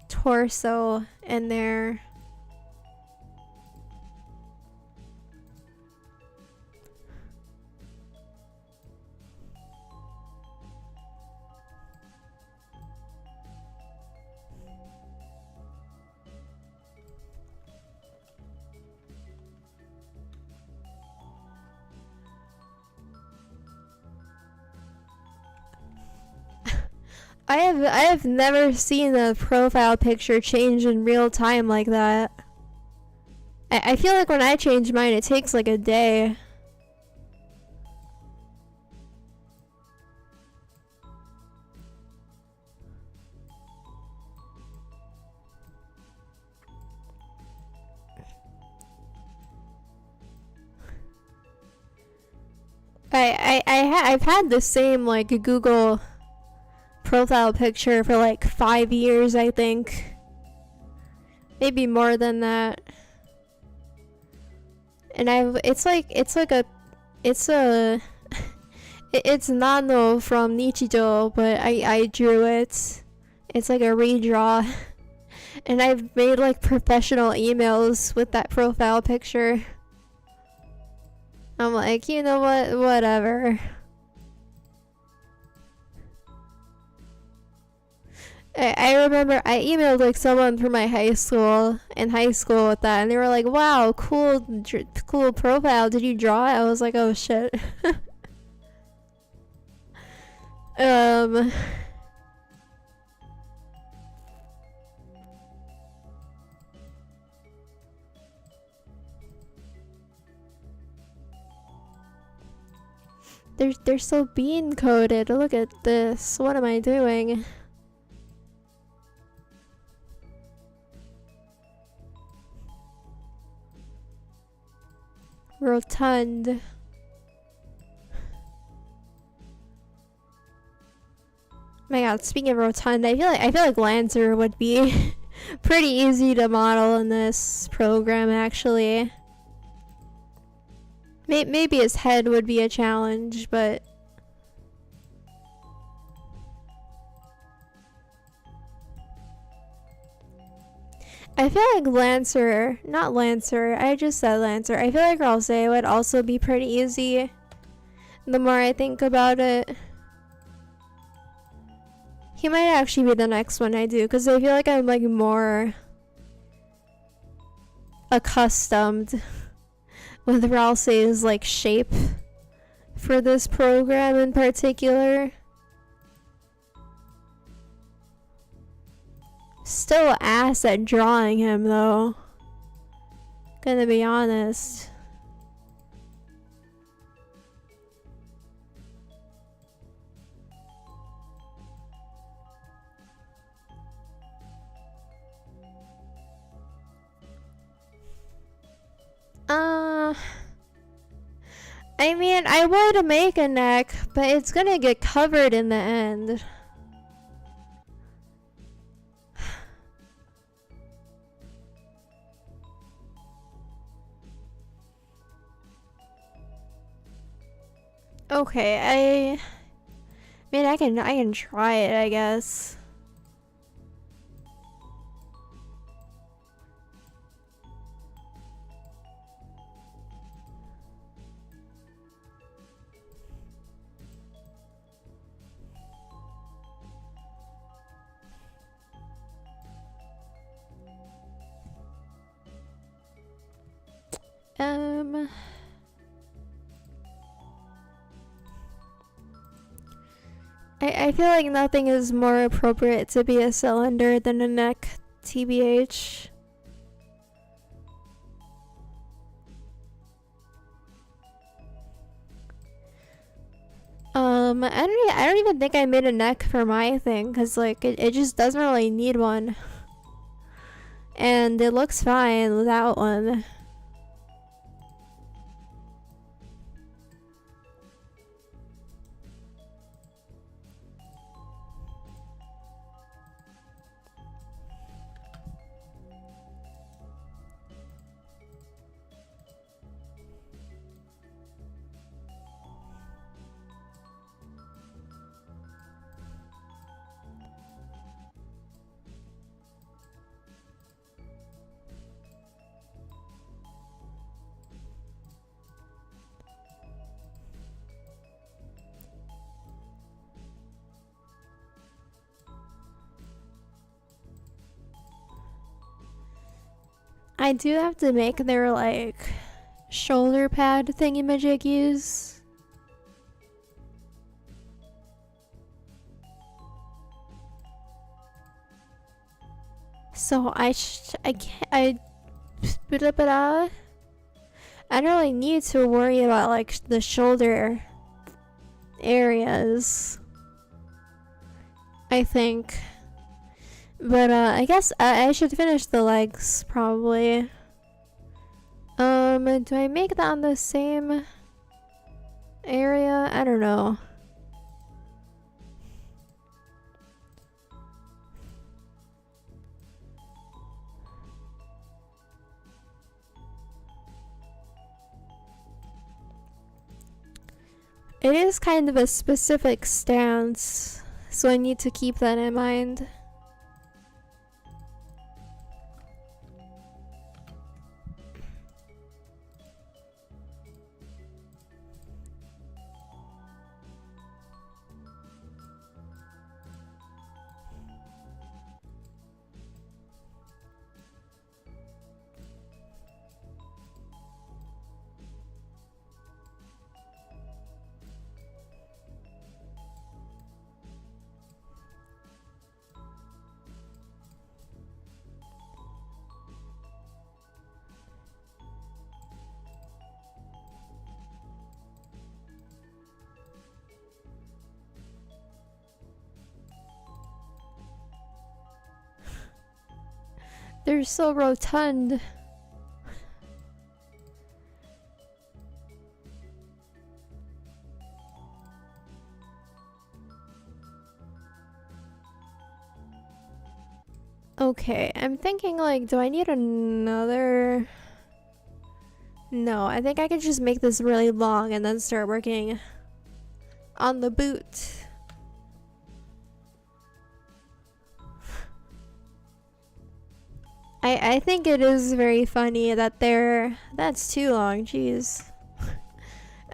torso in there. I have never seen a profile picture change in real time like that. I feel like when I change mine, it takes like a day. I've had the same like Google profile picture for like 5 years, I think. Maybe more than that. And it's Nano from Nichijou, but I drew it. It's like a redraw. And I've made like professional emails with that profile picture. I'm like, you know what, whatever. I remember I emailed like someone from my high school with that, and they were like, wow, cool profile, did you draw it? I was like, oh shit. They're so bean coded. Look at this. What am I doing? Rotund. My god, speaking of rotund, I feel like Lancer would be pretty easy to model in this program actually. Maybe his head would be a challenge, but I feel like not Lancer, I just said Lancer. I feel like Ralse would also be pretty easy the more I think about it. He might actually be the next one I do, because I feel like I'm like more accustomed with Ralse's like shape for this program in particular. Still ass at drawing him though. Gonna be honest. I mean, I would make a neck, but it's gonna get covered in the end. Okay, I mean, I can try it, I guess. I feel like nothing is more appropriate to be a cylinder than a neck, TBH. I don't even think I made a neck for my thing, because like it just doesn't really need one, and it looks fine without one. I do have to make their like shoulder pad thingy-majiggies. So I don't really need to worry about like the shoulder areas, I think. But I guess I should finish the legs probably. Do I make that on the same area? I don't know. It is kind of a specific stance, so I need to keep that in mind. They're so rotund. Okay, I'm thinking like, do I need another? No, I think I can just make this really long and then start working on the boot. I think it is very funny that that's too long, jeez.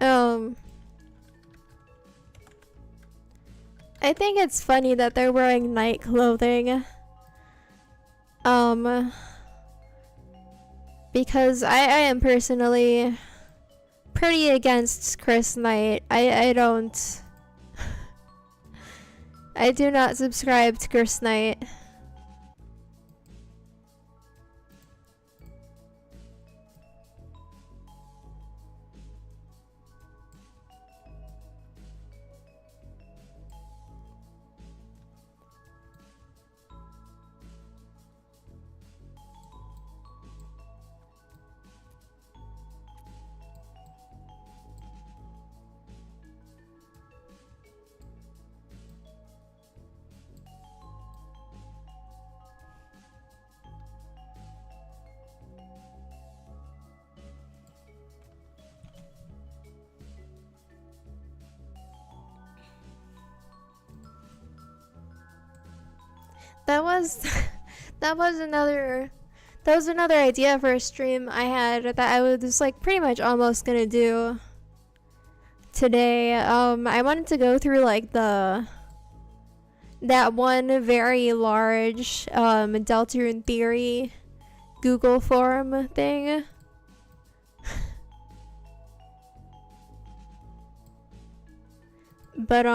I think it's funny that they're wearing night clothing. Because I am personally pretty against Chris Knight. I don't I do not subscribe to Chris Knight. That was another idea for a stream I had that I was like pretty much almost gonna do today. I wanted to go through like that one very large Deltarune Theory Google form thing. But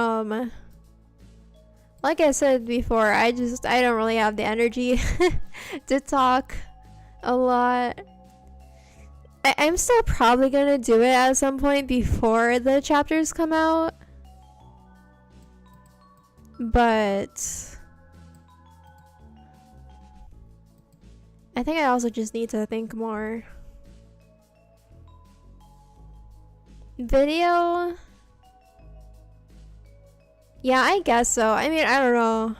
like I said before, I don't really have the energy to talk a lot. I'm still probably gonna do it at some point before the chapters come out. But I think I also just need to think more. Video? Yeah, I guess so. I mean, I don't know.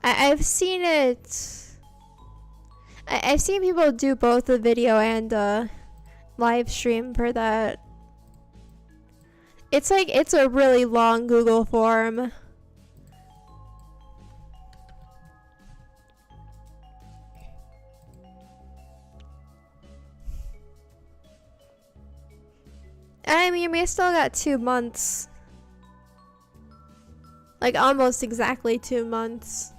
I've seen it. I've seen people do both the video and live stream for that. It's like, it's a really long Google form. I mean, we still got 2 months. Like, almost exactly 2 months.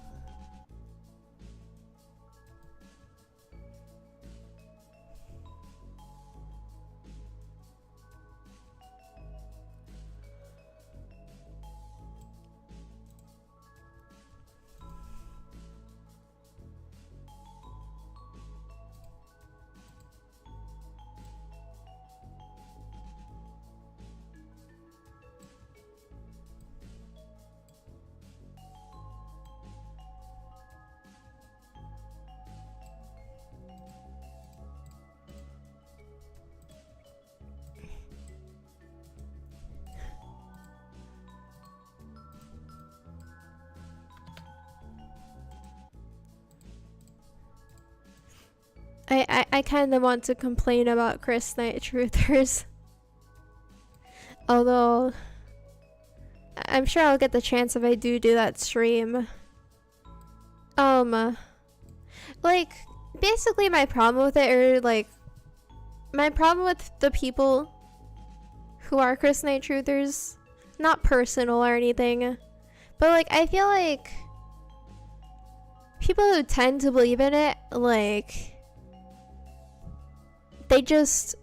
I kind of want to complain about Chris Night Truthers. Although, I'm sure I'll get the chance if I do that stream. Like, basically my problem with it, or like, my problem with the people who are Chris Night Truthers, not personal or anything, but like, I feel like people who tend to believe in it, like, they just,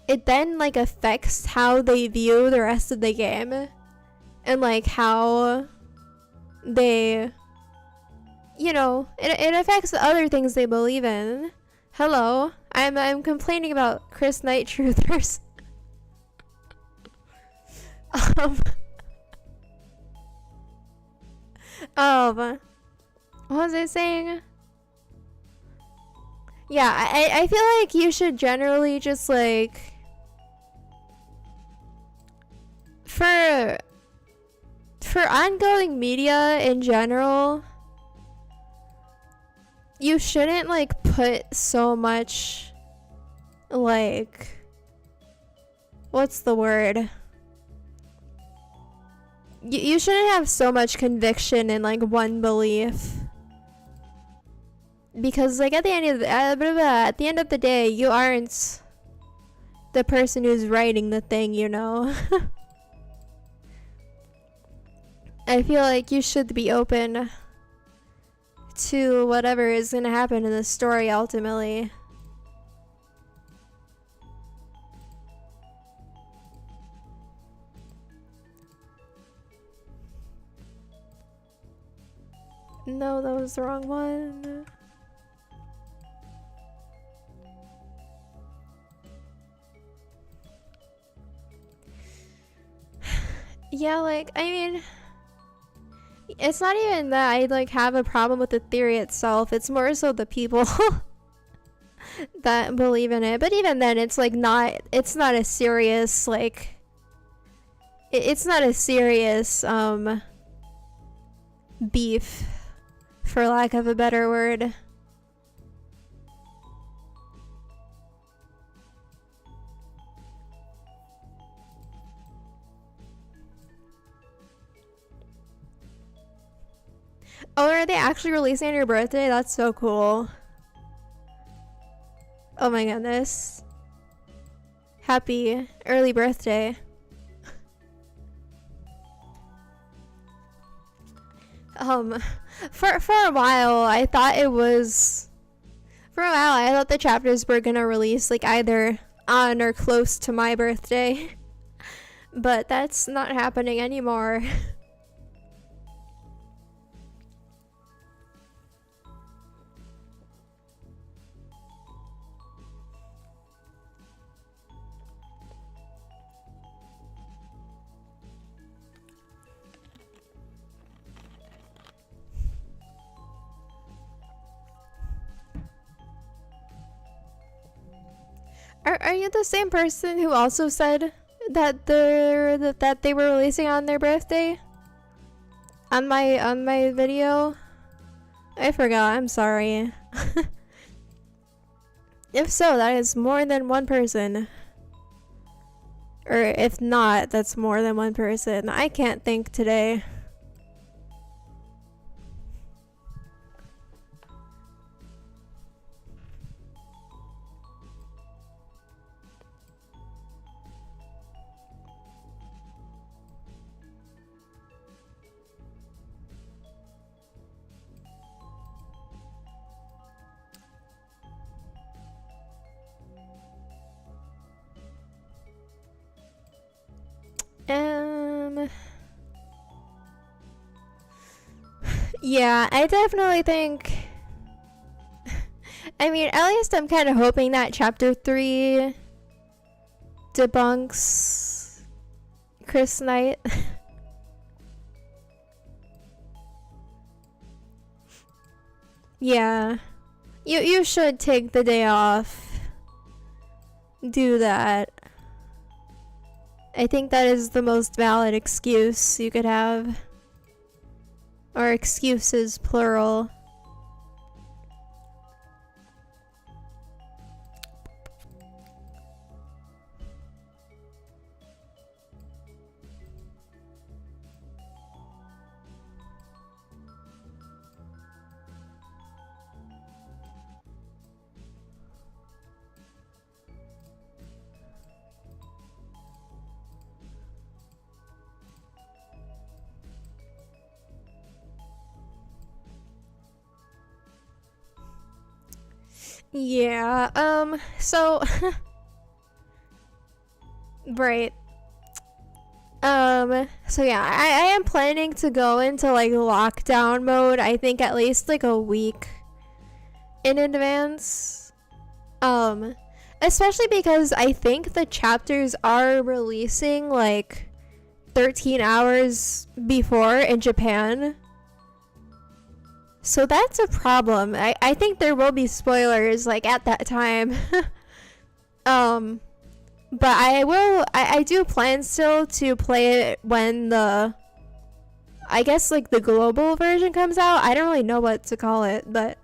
it then like affects how they view the rest of the game, and like how they, you know, it affects the other things they believe in. Hello, I'm complaining about Chris Night Truthers. What was I saying? Yeah, I feel like you should generally just like, for ongoing media in general, you shouldn't like put so much, like, what's the word? You shouldn't have so much conviction in like one belief. Because like at the end of the day, you aren't the person who's writing the thing, you know. I feel like you should be open to whatever is gonna happen in the story ultimately. No, that was the wrong one. Yeah, like, I mean, it's not even that I like have a problem with the theory itself. It's more so the people that believe in it. But even then, it's like it's not a serious, like, it's not a serious beef, for lack of a better word. Oh, are they actually releasing on your birthday? That's so cool. Oh my goodness. Happy early birthday. For a while, I thought the chapters were gonna release like either on or close to my birthday. But that's not happening anymore. Are you the same person who also said that they were releasing on their birthday? On my video? I forgot, I'm sorry. If so, that is more than one person. Or if not, that's more than one person. I can't think today. Yeah, I definitely think... I mean, at least I'm kind of hoping that Chapter 3 debunks Chris Knight. Yeah. You should take the day off. Do that. I think that is the most valid excuse you could have. Or excuses, plural. Yeah, so right. So yeah, I am planning to go into like lockdown mode, I think at least like a week in advance. Especially because I think the chapters are releasing like 13 hours before in Japan. So that's a problem. I think there will be spoilers like at that time. But I do plan still to play it when I guess like the global version comes out. I don't really know what to call it, but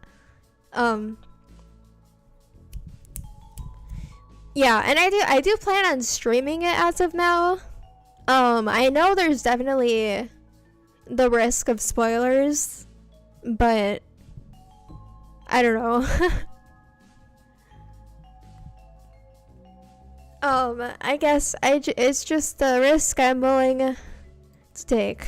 yeah, and I do plan on streaming it as of now. I know there's definitely the risk of spoilers, but I don't know. I guess it's just the risk I'm willing to take.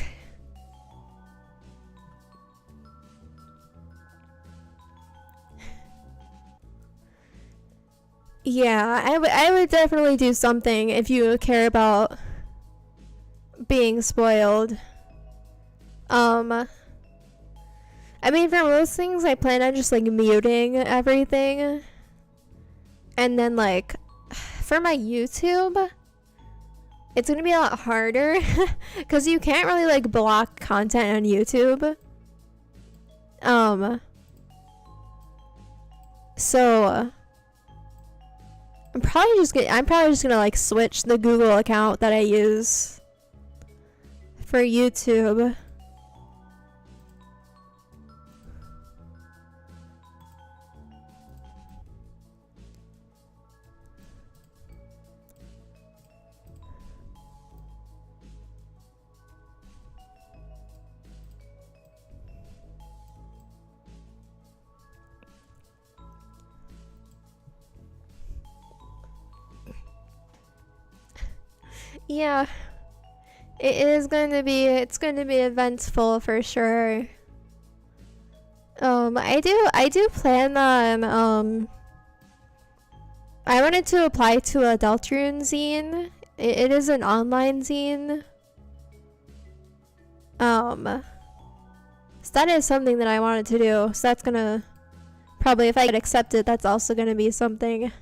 Yeah, I would definitely do something if you care about being spoiled. I mean, for most things, I plan on just like muting everything. And then like, for my YouTube, it's gonna be a lot harder because you can't really like block content on YouTube. So I'm probably just gonna like switch the Google account that I use for YouTube. Yeah, it's going to be eventful for sure. I do plan on I wanted to apply to a Deltarune zine. It is an online zine. So that is something that I wanted to do. So that's gonna probably, if I get accepted, that's also gonna be something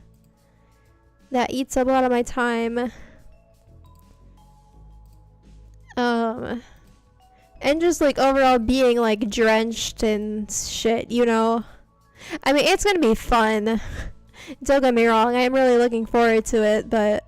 that eats up a lot of my time. And just like overall being like drenched in shit, you know? I mean, it's gonna be fun. Don't get me wrong, I'm really looking forward to it, but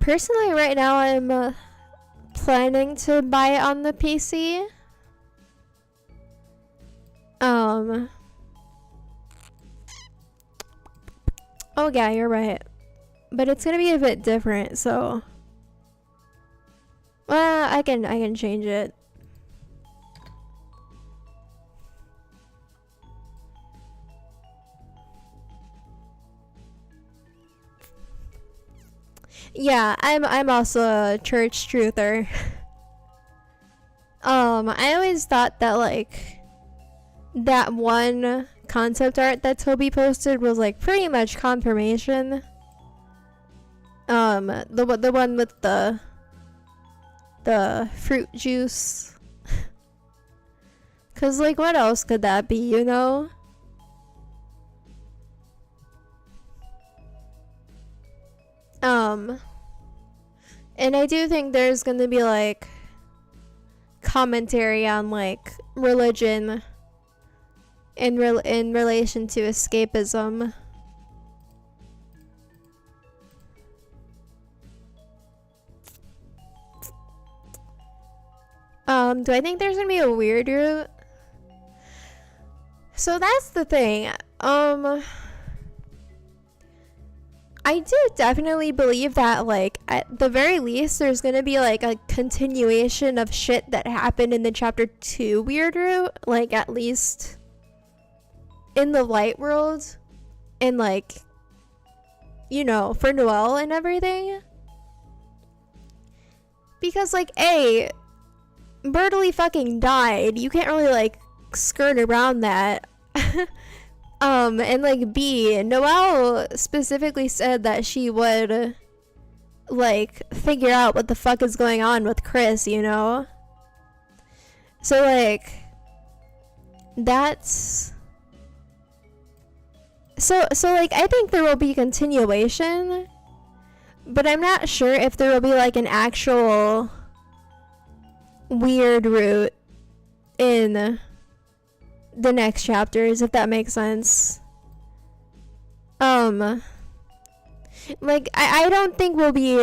personally right now I'm planning to buy it on the PC. Oh yeah, you're right. But it's gonna be a bit different, so well, I can change it. Yeah, I'm also a church truther. I always thought that like that one concept art that Toby posted was like pretty much confirmation. The one with the fruit juice. Cause like what else could that be, you know? And I do think there's gonna be like commentary on like religion in relation to escapism. Do I think there's gonna be a weird route? So that's the thing. I do definitely believe that, like, at the very least, there's gonna be, like, a continuation of shit that happened in the Chapter 2 weird route. Like, at least in the light world. And, like, you know, for Noelle and everything. Because, like, A, Bertley fucking died. You can't really, like, skirt around that. And like B, Noelle specifically said that she would like figure out what the fuck is going on with Chris, you know? So like that's so like I think there will be continuation, but I'm not sure if there will be like an actual weird route in the next chapters, if that makes sense. Like I don't think we'll be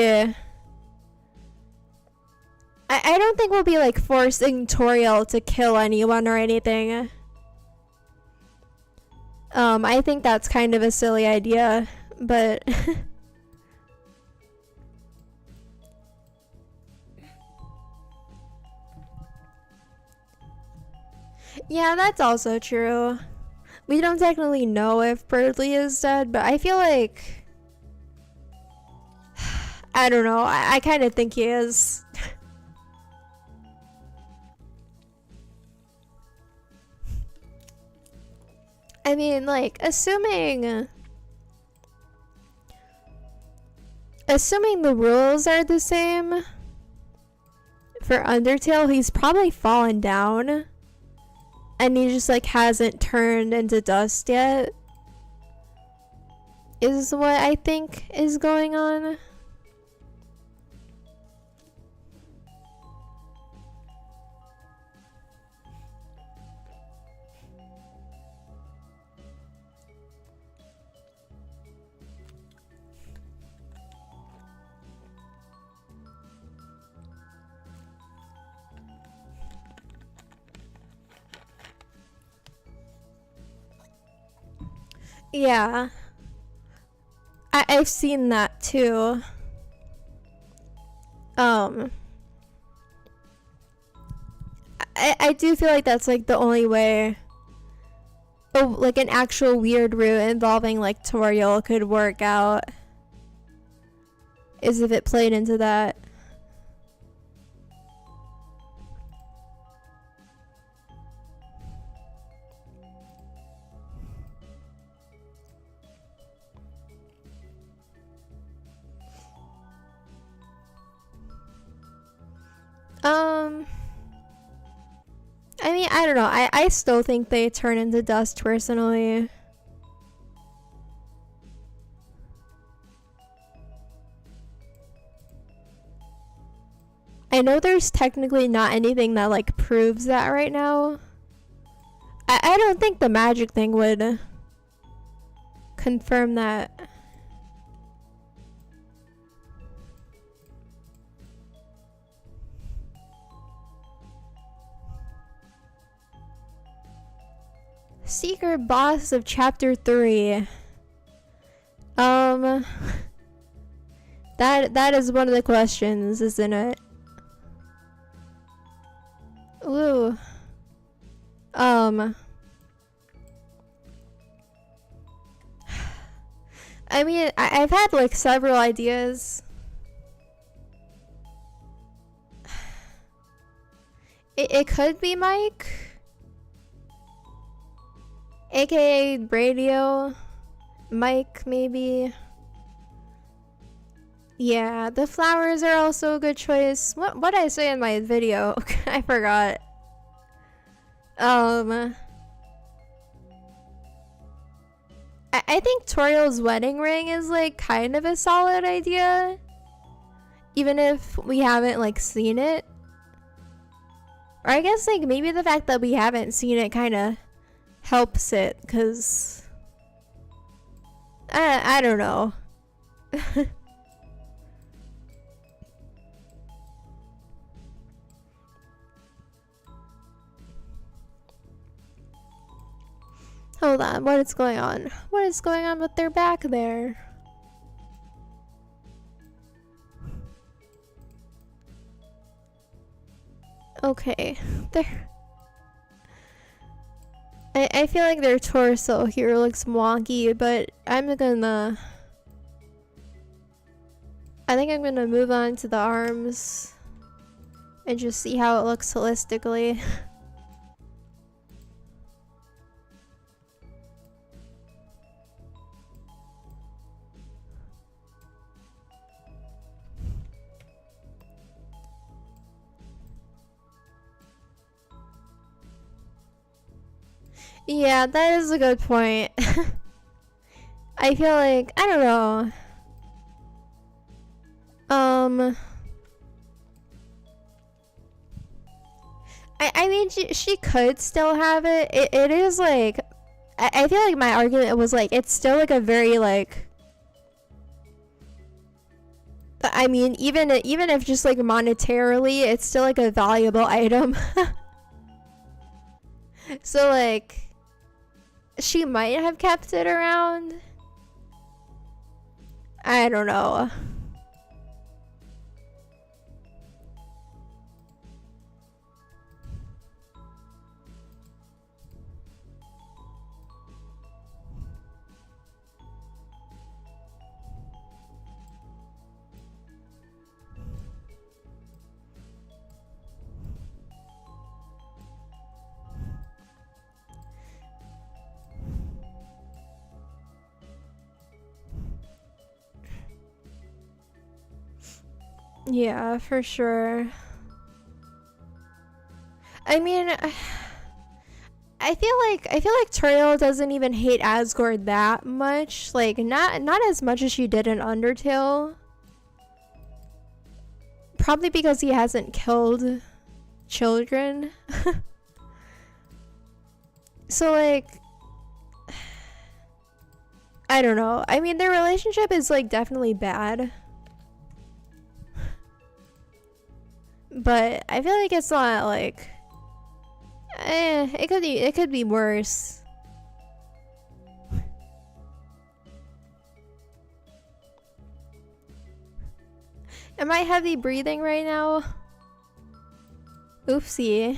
I don't think we'll be like forcing Toriel to kill anyone or anything. I think that's kind of a silly idea, but yeah, that's also true. We don't technically know if Bertley is dead, but I feel like I don't know. I kind of think he is. I mean, like, assuming the rules are the same for Undertale, he's probably fallen down. And he just like hasn't turned into dust yet. Is what I think is going on. Yeah. I've seen that too. I do feel like that's like the only way like an actual weird route involving like Toriel could work out is if it played into that. Um, I mean, I don't know. I still think they turn into dust personally. I know there's technically not anything that like proves that right now. I don't think the magic thing would confirm that. Secret boss of chapter 3. That is one of the questions, isn't it? Ooh. I mean, I've had like several ideas. It could be Mike, aka Radio. Mike, maybe. Yeah, the flowers are also a good choice. What did I say in my video? I forgot. I think Toriel's wedding ring is like kind of a solid idea, even if we haven't like seen it. Or I guess like maybe the fact that we haven't seen it kind of helps it, cause I don't know. Hold on, what is going on? What is going on with their back there? Okay, I feel like their torso here looks wonky, but I think I'm gonna move on to the arms and just see how it looks holistically. Yeah, that is a good point. I feel like, I don't know. I mean, she could still have it. It is like, I feel like my argument was like, it's still like a very like, I mean, even if just like monetarily, it's still like a valuable item. So like, she might have kept it around. I don't know. Yeah, for sure. I mean, I feel like Toriel doesn't even hate Asgore that much. Like not as much as she did in Undertale. Probably because he hasn't killed children. So like, I don't know. I mean, their relationship is like definitely bad. But I feel like it's not like, it could be worse. Am I heavy breathing right now? Oopsie.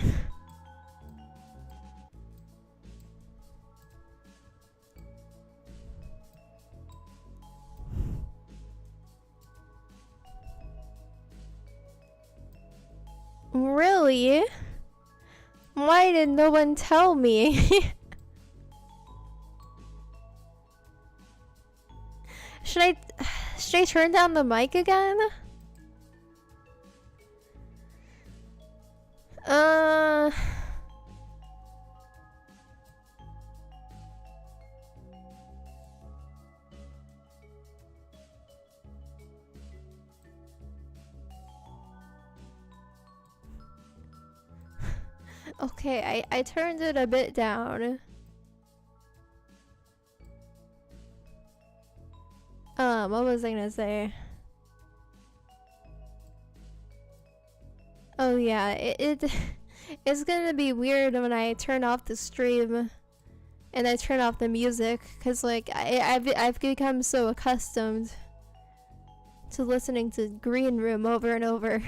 Really? Why did no one tell me? Should I turn down the mic again? Okay, I turned it a bit down. What was I gonna say? Oh yeah, it's gonna be weird when I turn off the stream and I turn off the music, cause like I've become so accustomed to listening to Green Room over and over.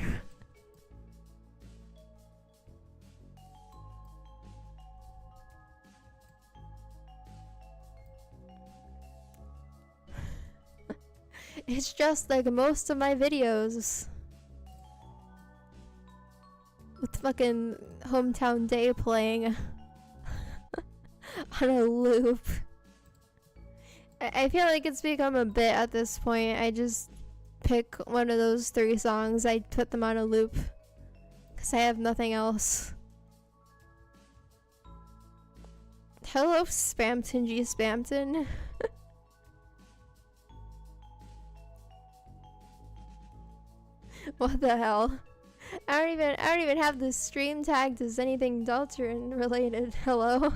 It's just like most of my videos. With fucking Hometown Day playing on a loop. I feel like it's become a bit at this point. I just pick one of those 3 songs, I put them on a loop. Because I have nothing else. Hello, Spamton G. Spamton. What the hell? I don't even have this stream tagged as anything Deltarune related. Hello?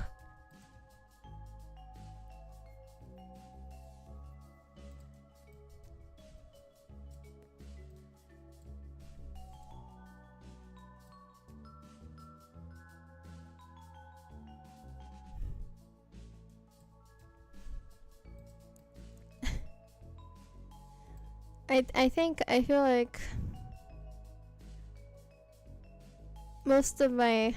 I feel like most of my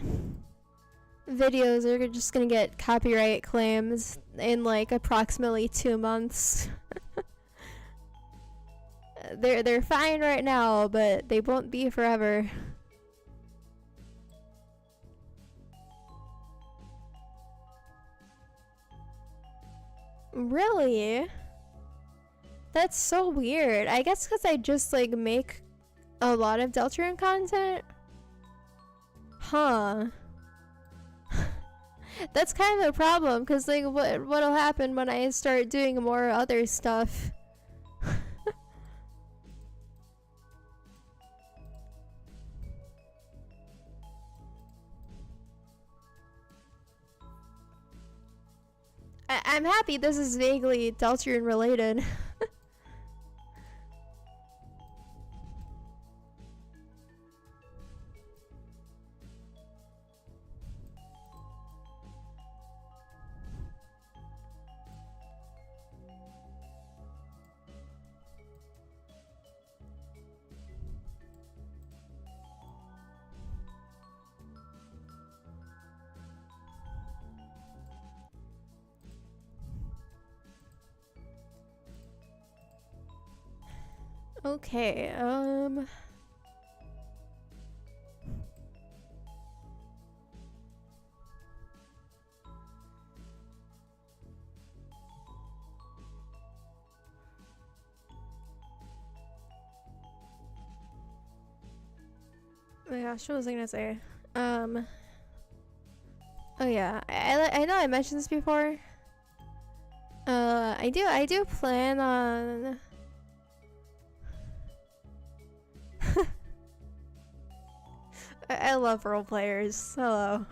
videos are just gonna get copyright claims in like approximately 2 months. They're fine right now, but they won't be forever. Really? That's so weird. I guess because I just like make a lot of Deltarune content. Huh. That's kind of a problem, because like what'll happen when I start doing more other stuff? I'm happy this is vaguely Deltarune related. Okay, oh my gosh, what was I gonna say? Oh yeah, I know I mentioned this before. I do plan on I love role players. Hello.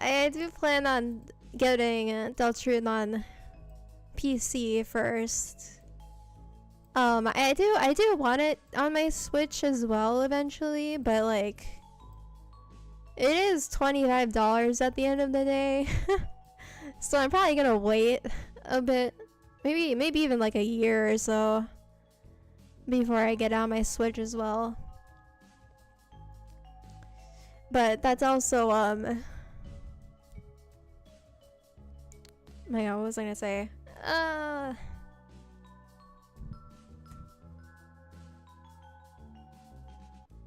I do plan on getting Deltarune on PC first. I do want it on my Switch as well eventually, but like it is $25 at the end of the day. So I'm probably gonna wait a bit. Maybe even like a year or so before I get on my Switch as well. But that's also my god, what was I gonna say?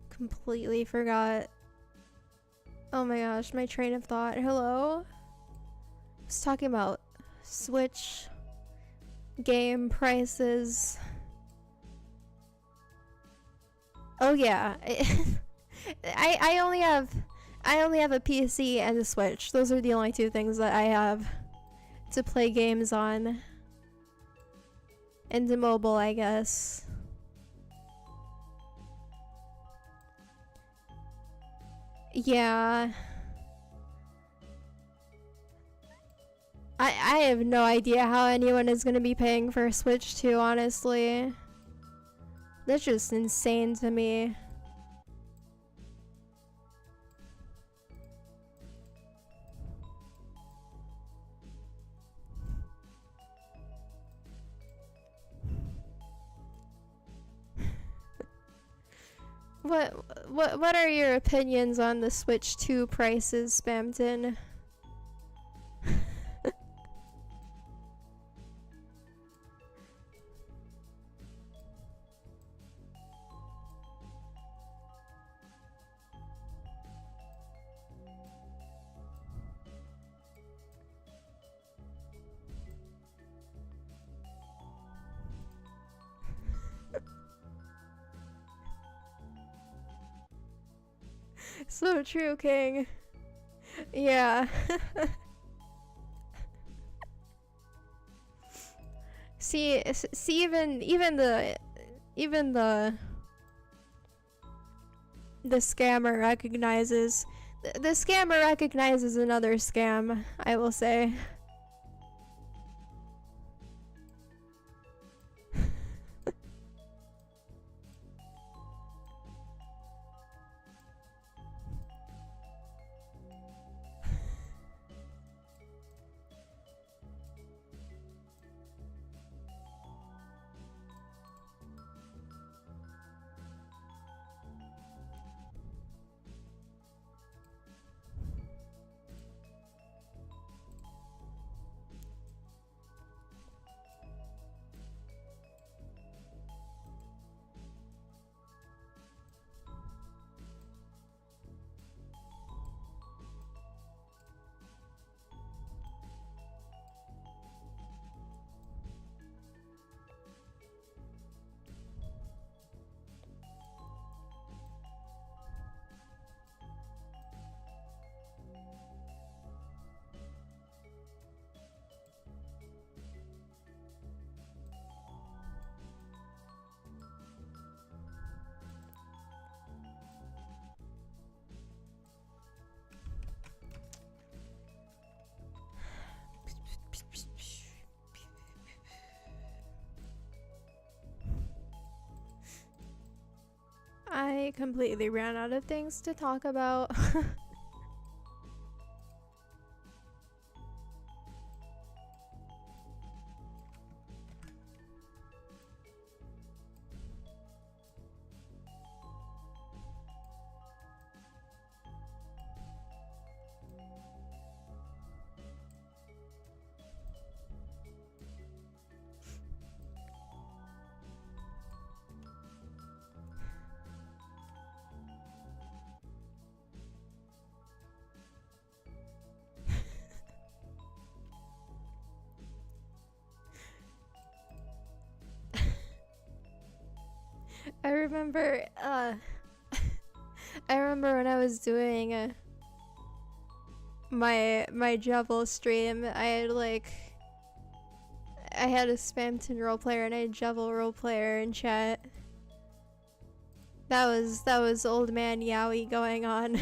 Completely forgot. Oh my gosh, my train of thought. Hello? I was talking about Switch game prices. Oh yeah. I only have a PC and a Switch. Those are the only 2 things that I have to play games on. into mobile, I guess. Yeah. I have no idea how anyone is going to be paying for Switch 2, honestly. That's just insane to me. What are your opinions on the Switch 2 prices, Spamton? So true, King. Yeah. see, even the scammer recognizes the scammer recognizes another scam, I will say. I completely ran out of things to talk about. I remember, I remember when I was doing my Jevil stream, I had a Spamton roleplayer and a Jevil roleplayer in chat. That was old man Yowie going on.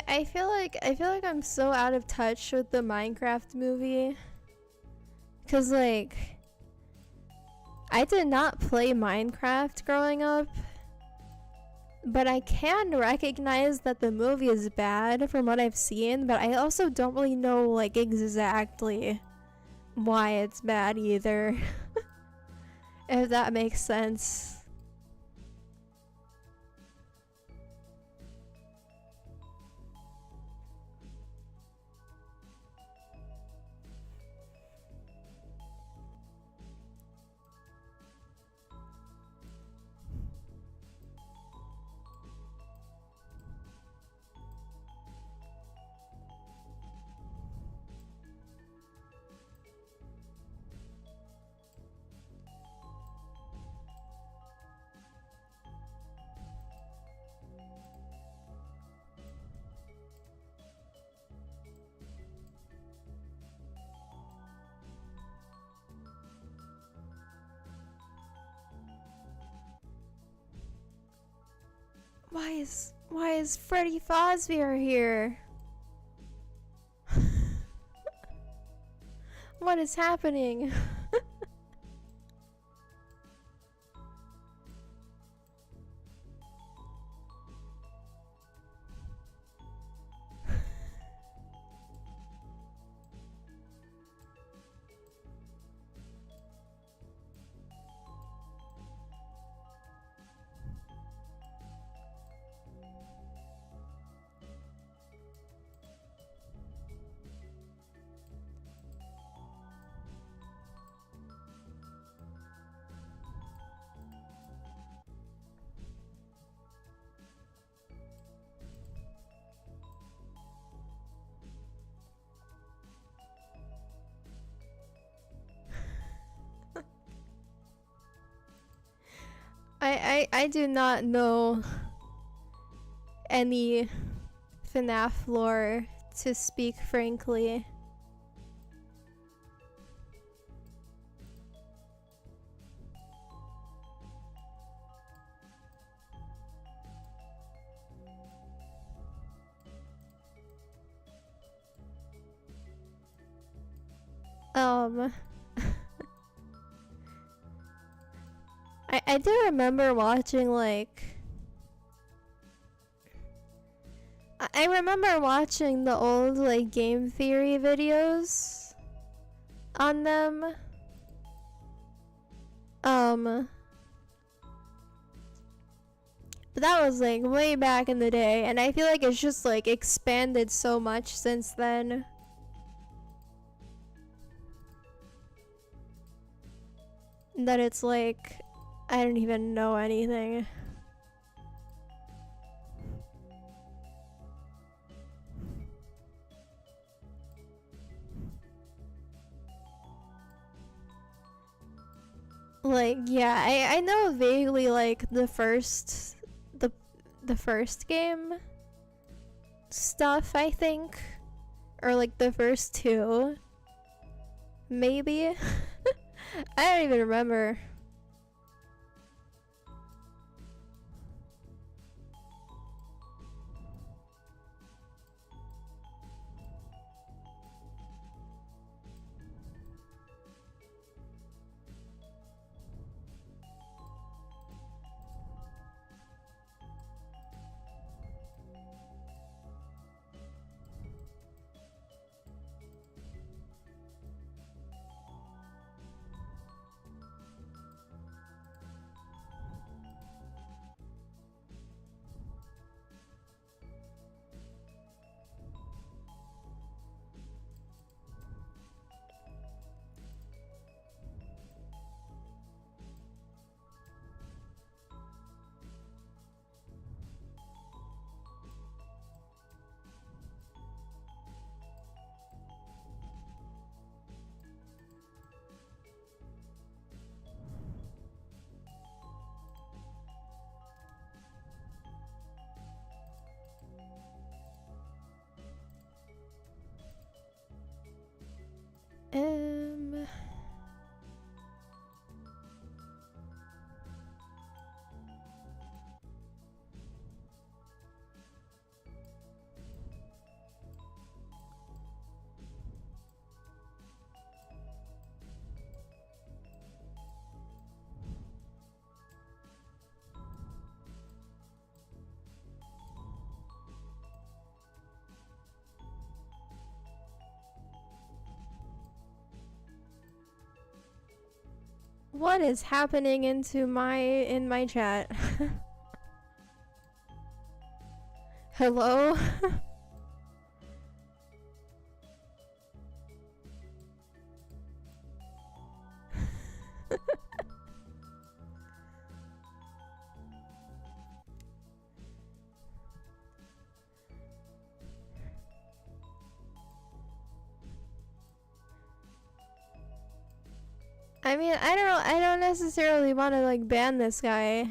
I feel like I'm so out of touch with the Minecraft movie. 'Cause like I did not play Minecraft growing up, but I can recognize that the movie is bad from what I've seen, but I also don't really know like exactly why it's bad either. If that makes sense. why is Freddy Fazbear here? What is happening? I do not know any FNAF lore, to speak frankly. I do remember watching like I remember watching the old like game theory videos on them. But that was like way back in the day, and I feel like it's just like expanded so much since then. That it's like I don't even know anything. Like, yeah, I know vaguely like the first game stuff, I think. Or like the first two. Maybe. I don't even remember. What is happening in my chat? Hello? I mean, I don't necessarily want to like ban this guy.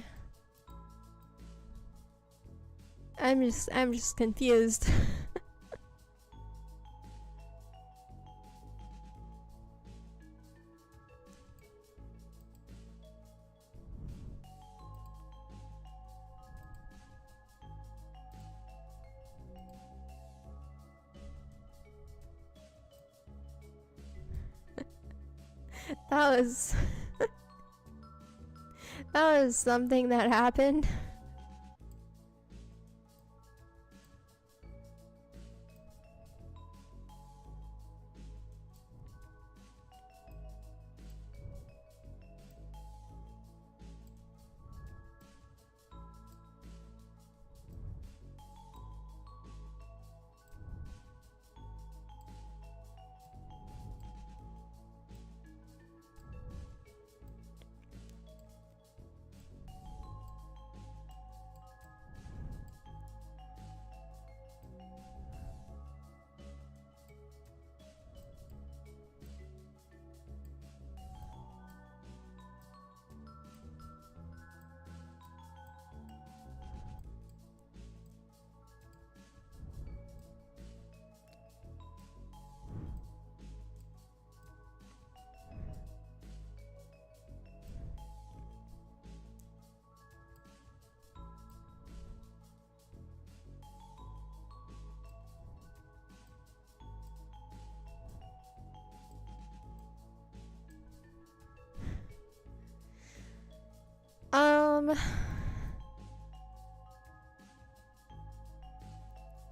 I'm just confused. That was that was something that happened.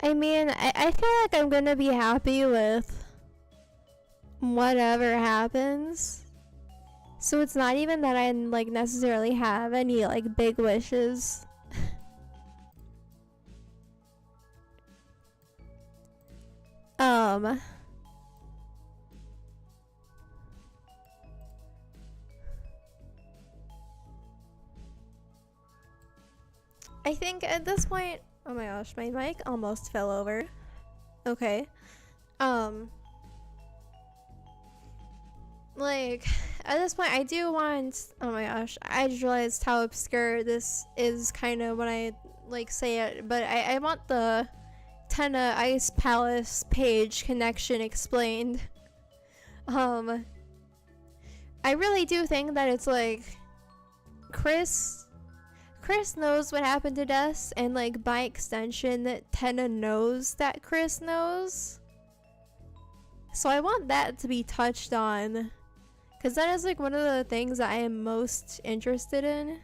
I mean, I feel like I'm gonna be happy with whatever happens. So it's not even that I like necessarily have any like big wishes. I think at this point, oh my gosh, my mic almost fell over. Okay. Like, at this point, I do want, oh my gosh, I just realized how obscure this is kind of when I, like, say it, but I want the Tenna Ice Palace page connection explained. I really do think that it's, like, Chris knows what happened to Des, and, like, by extension, that Tenna knows that Chris knows. So I want that to be touched on. Because that is like one of the things that I am most interested in.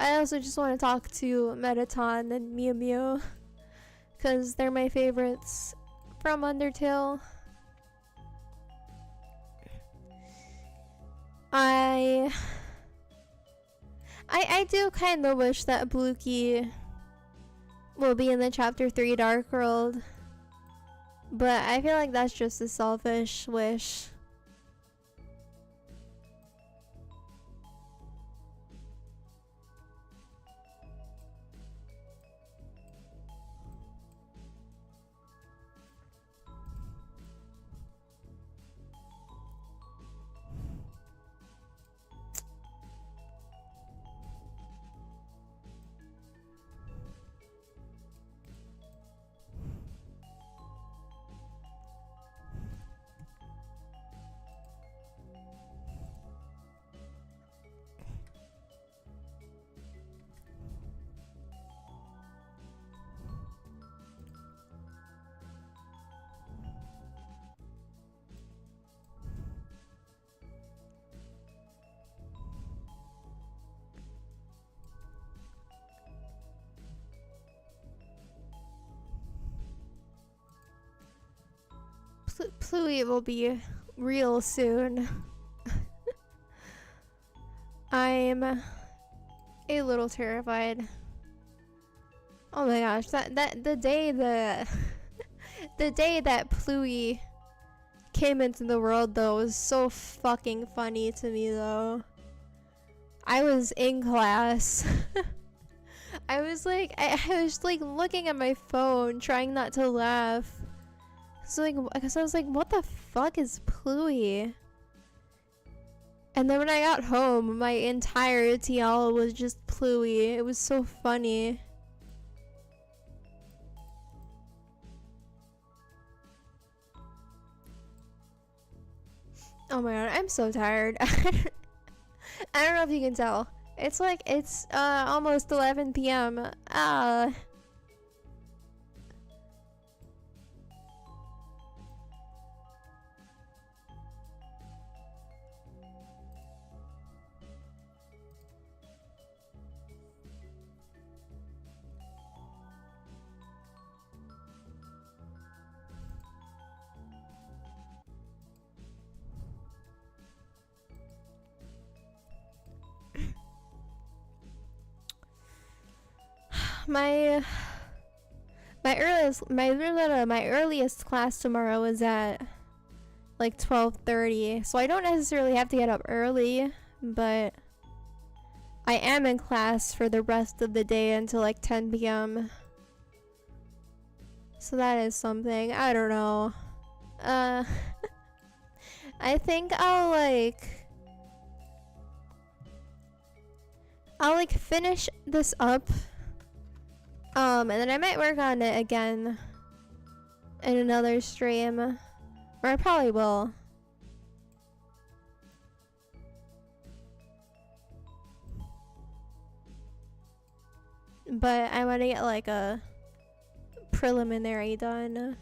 I also just want to talk to Metaton and Mew Mew, because they're my favorites from Undertale. I do kind of wish that Bluky will be in the Chapter 3 Dark World, but I feel like that's just a selfish wish. Pluie will be real soon. I'm a little terrified. Oh my gosh, that the day the day that Pluie came into the world though was so fucking funny to me though. I was in class. I was like looking at my phone trying not to laugh. So because I was like, what the fuck is Pluie? And then when I got home, my entire TL was just Pluie. It was so funny. Oh my god, I'm so tired. I don't know if you can tell. It's almost 11 p.m. my earliest class tomorrow is at like 12:30, so I don't necessarily have to get up early, but I am in class for the rest of the day until like 10 p.m. So that is something. I don't know. I think I'll finish this up. And then I might work on it again in another stream. Or I probably will. But I want to get like a preliminary done.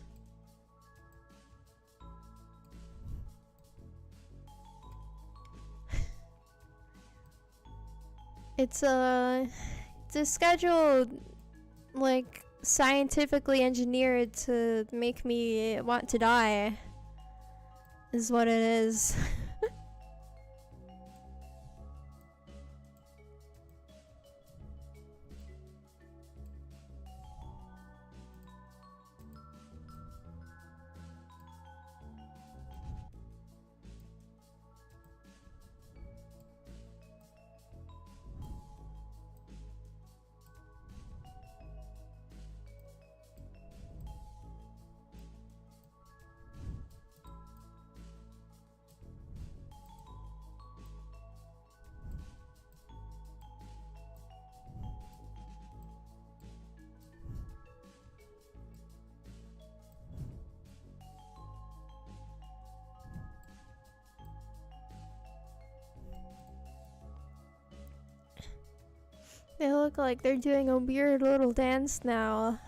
It's a schedule like scientifically engineered to make me want to die is what it is. They look like they're doing a weird little dance now.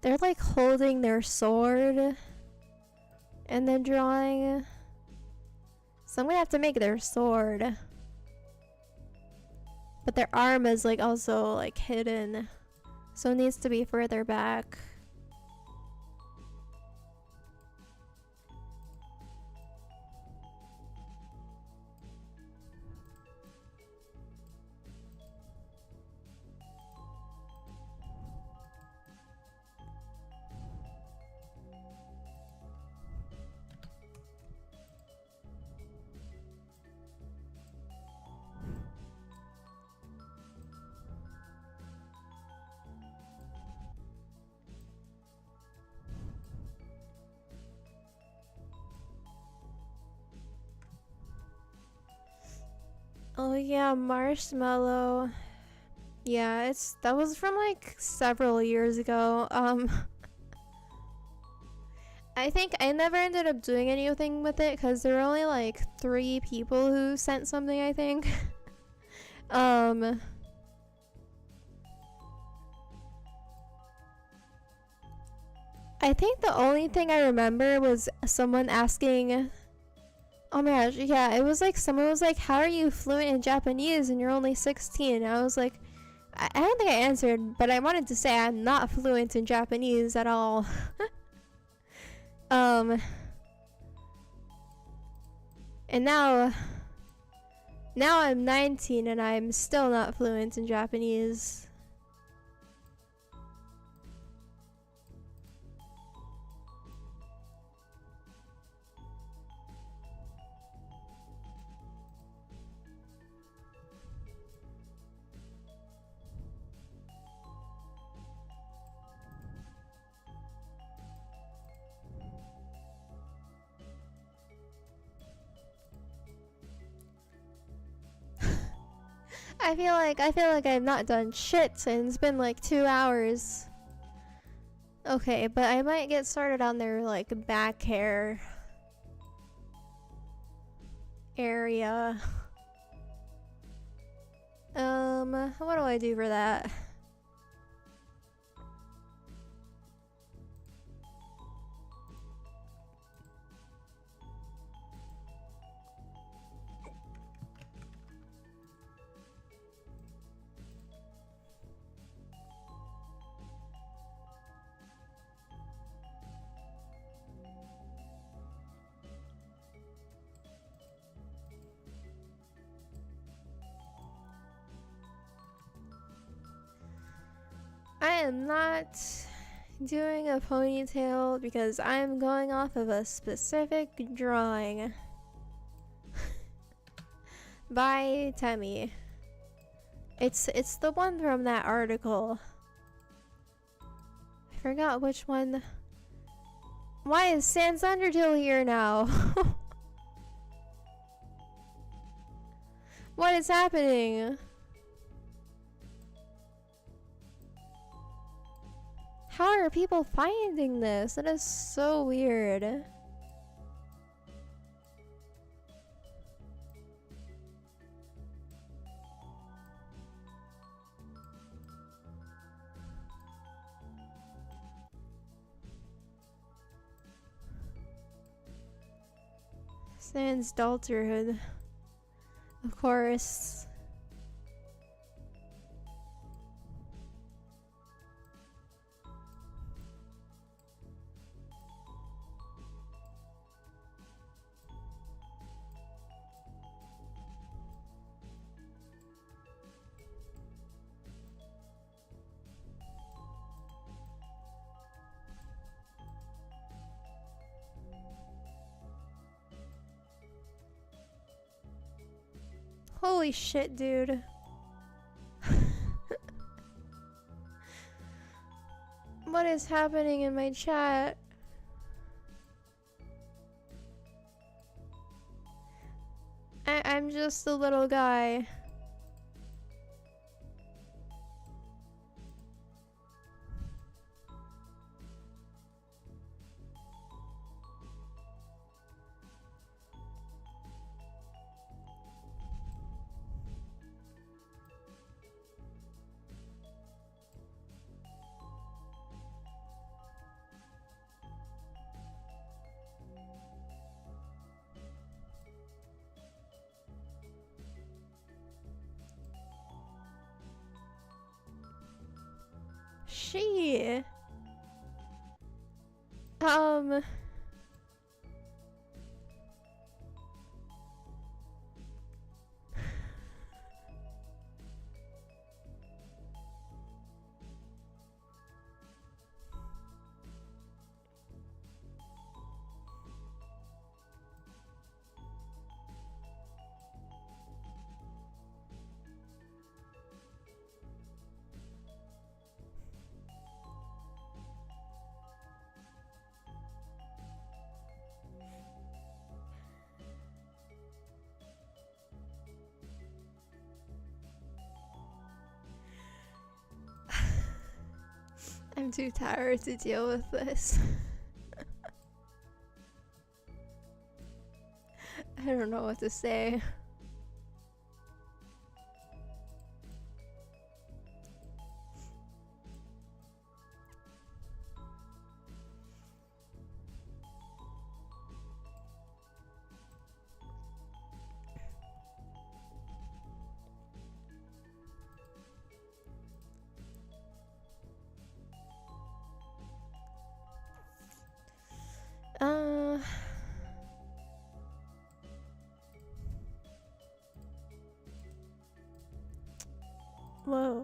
They're like holding their sword and then drawing. So I'm gonna have to make their sword. But their arm is like also like hidden. So it needs to be further back. Oh yeah, Marshmallow. Yeah, that was from like several years ago. I think I never ended up doing anything with it because there were only like 3 people who sent something, I think. I think the only thing I remember was someone asking, oh my gosh, yeah, it was like someone was like, how are you fluent in Japanese and you're only 16? And I was like, I don't think I answered, but I wanted to say I'm not fluent in Japanese at all. And now I'm 19 and I'm still not fluent in Japanese. I feel like I've not done shit and it's been like 2 hours. Okay, but I might get started on their like back hair area. What do I do for that? I am not doing a ponytail because I'm going off of a specific drawing by Temmie. It's the one from that article. I forgot which one. Why is Sans Undertale here now? What is happening? How are people finding this? That is so weird. Sans adulthood. Of course. Holy shit, dude. What is happening in my chat? I'm just a little guy. She I'm too tired to deal with this. I don't know what to say.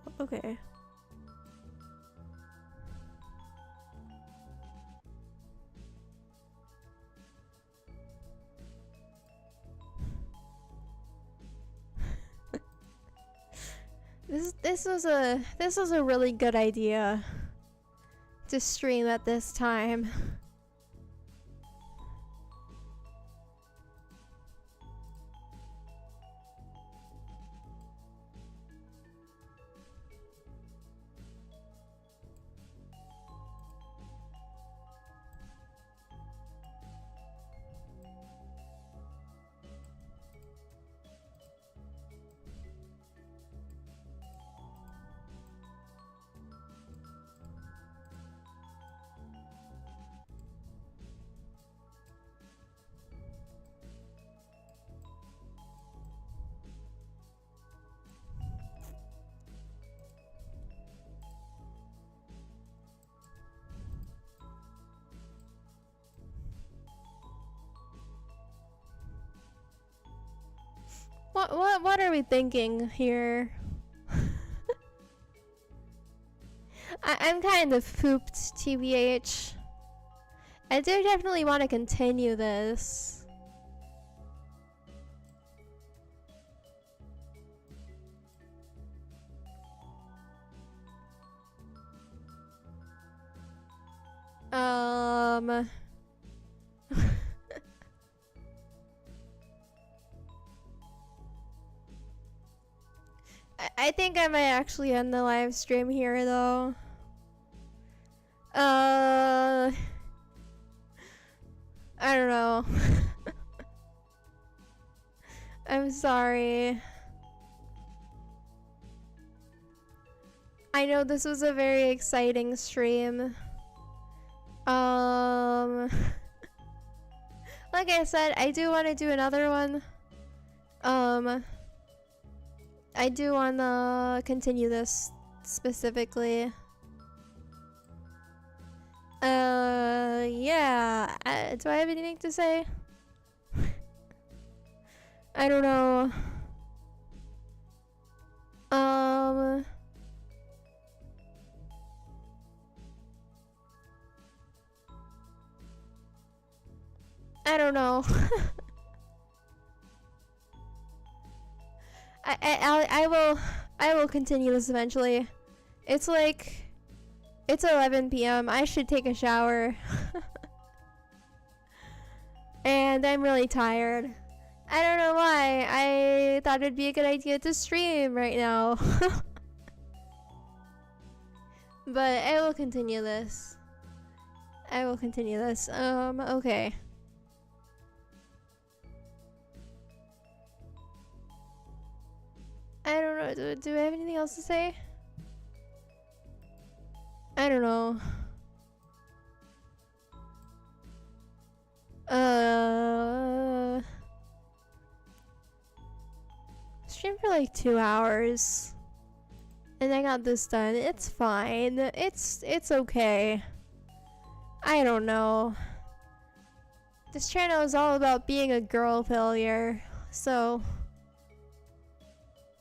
Oh, okay. This was a really good idea to stream at this time. What are we thinking here? I'm kind of pooped, TBH. I do definitely want to continue this. I think I might actually end the live stream here though. I don't know. I'm sorry. I know this was a very exciting stream. Like I said, I do want to do another one. I do want to continue this specifically. Yeah. Do I have anything to say? I don't know. I don't know. I will continue this eventually. It's like, it's 11 p.m. I should take a shower. And I'm really tired. I don't know why. I thought it'd be a good idea to stream right now. But I will continue this. I will continue this. Okay. I don't know. Do I have anything else to say? I don't know. Stream for like 2 hours. And I got this done. It's fine. It's okay. I don't know. This channel is all about being a girl failure. So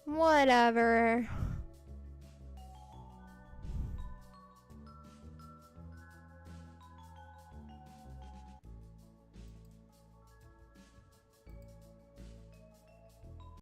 whatever.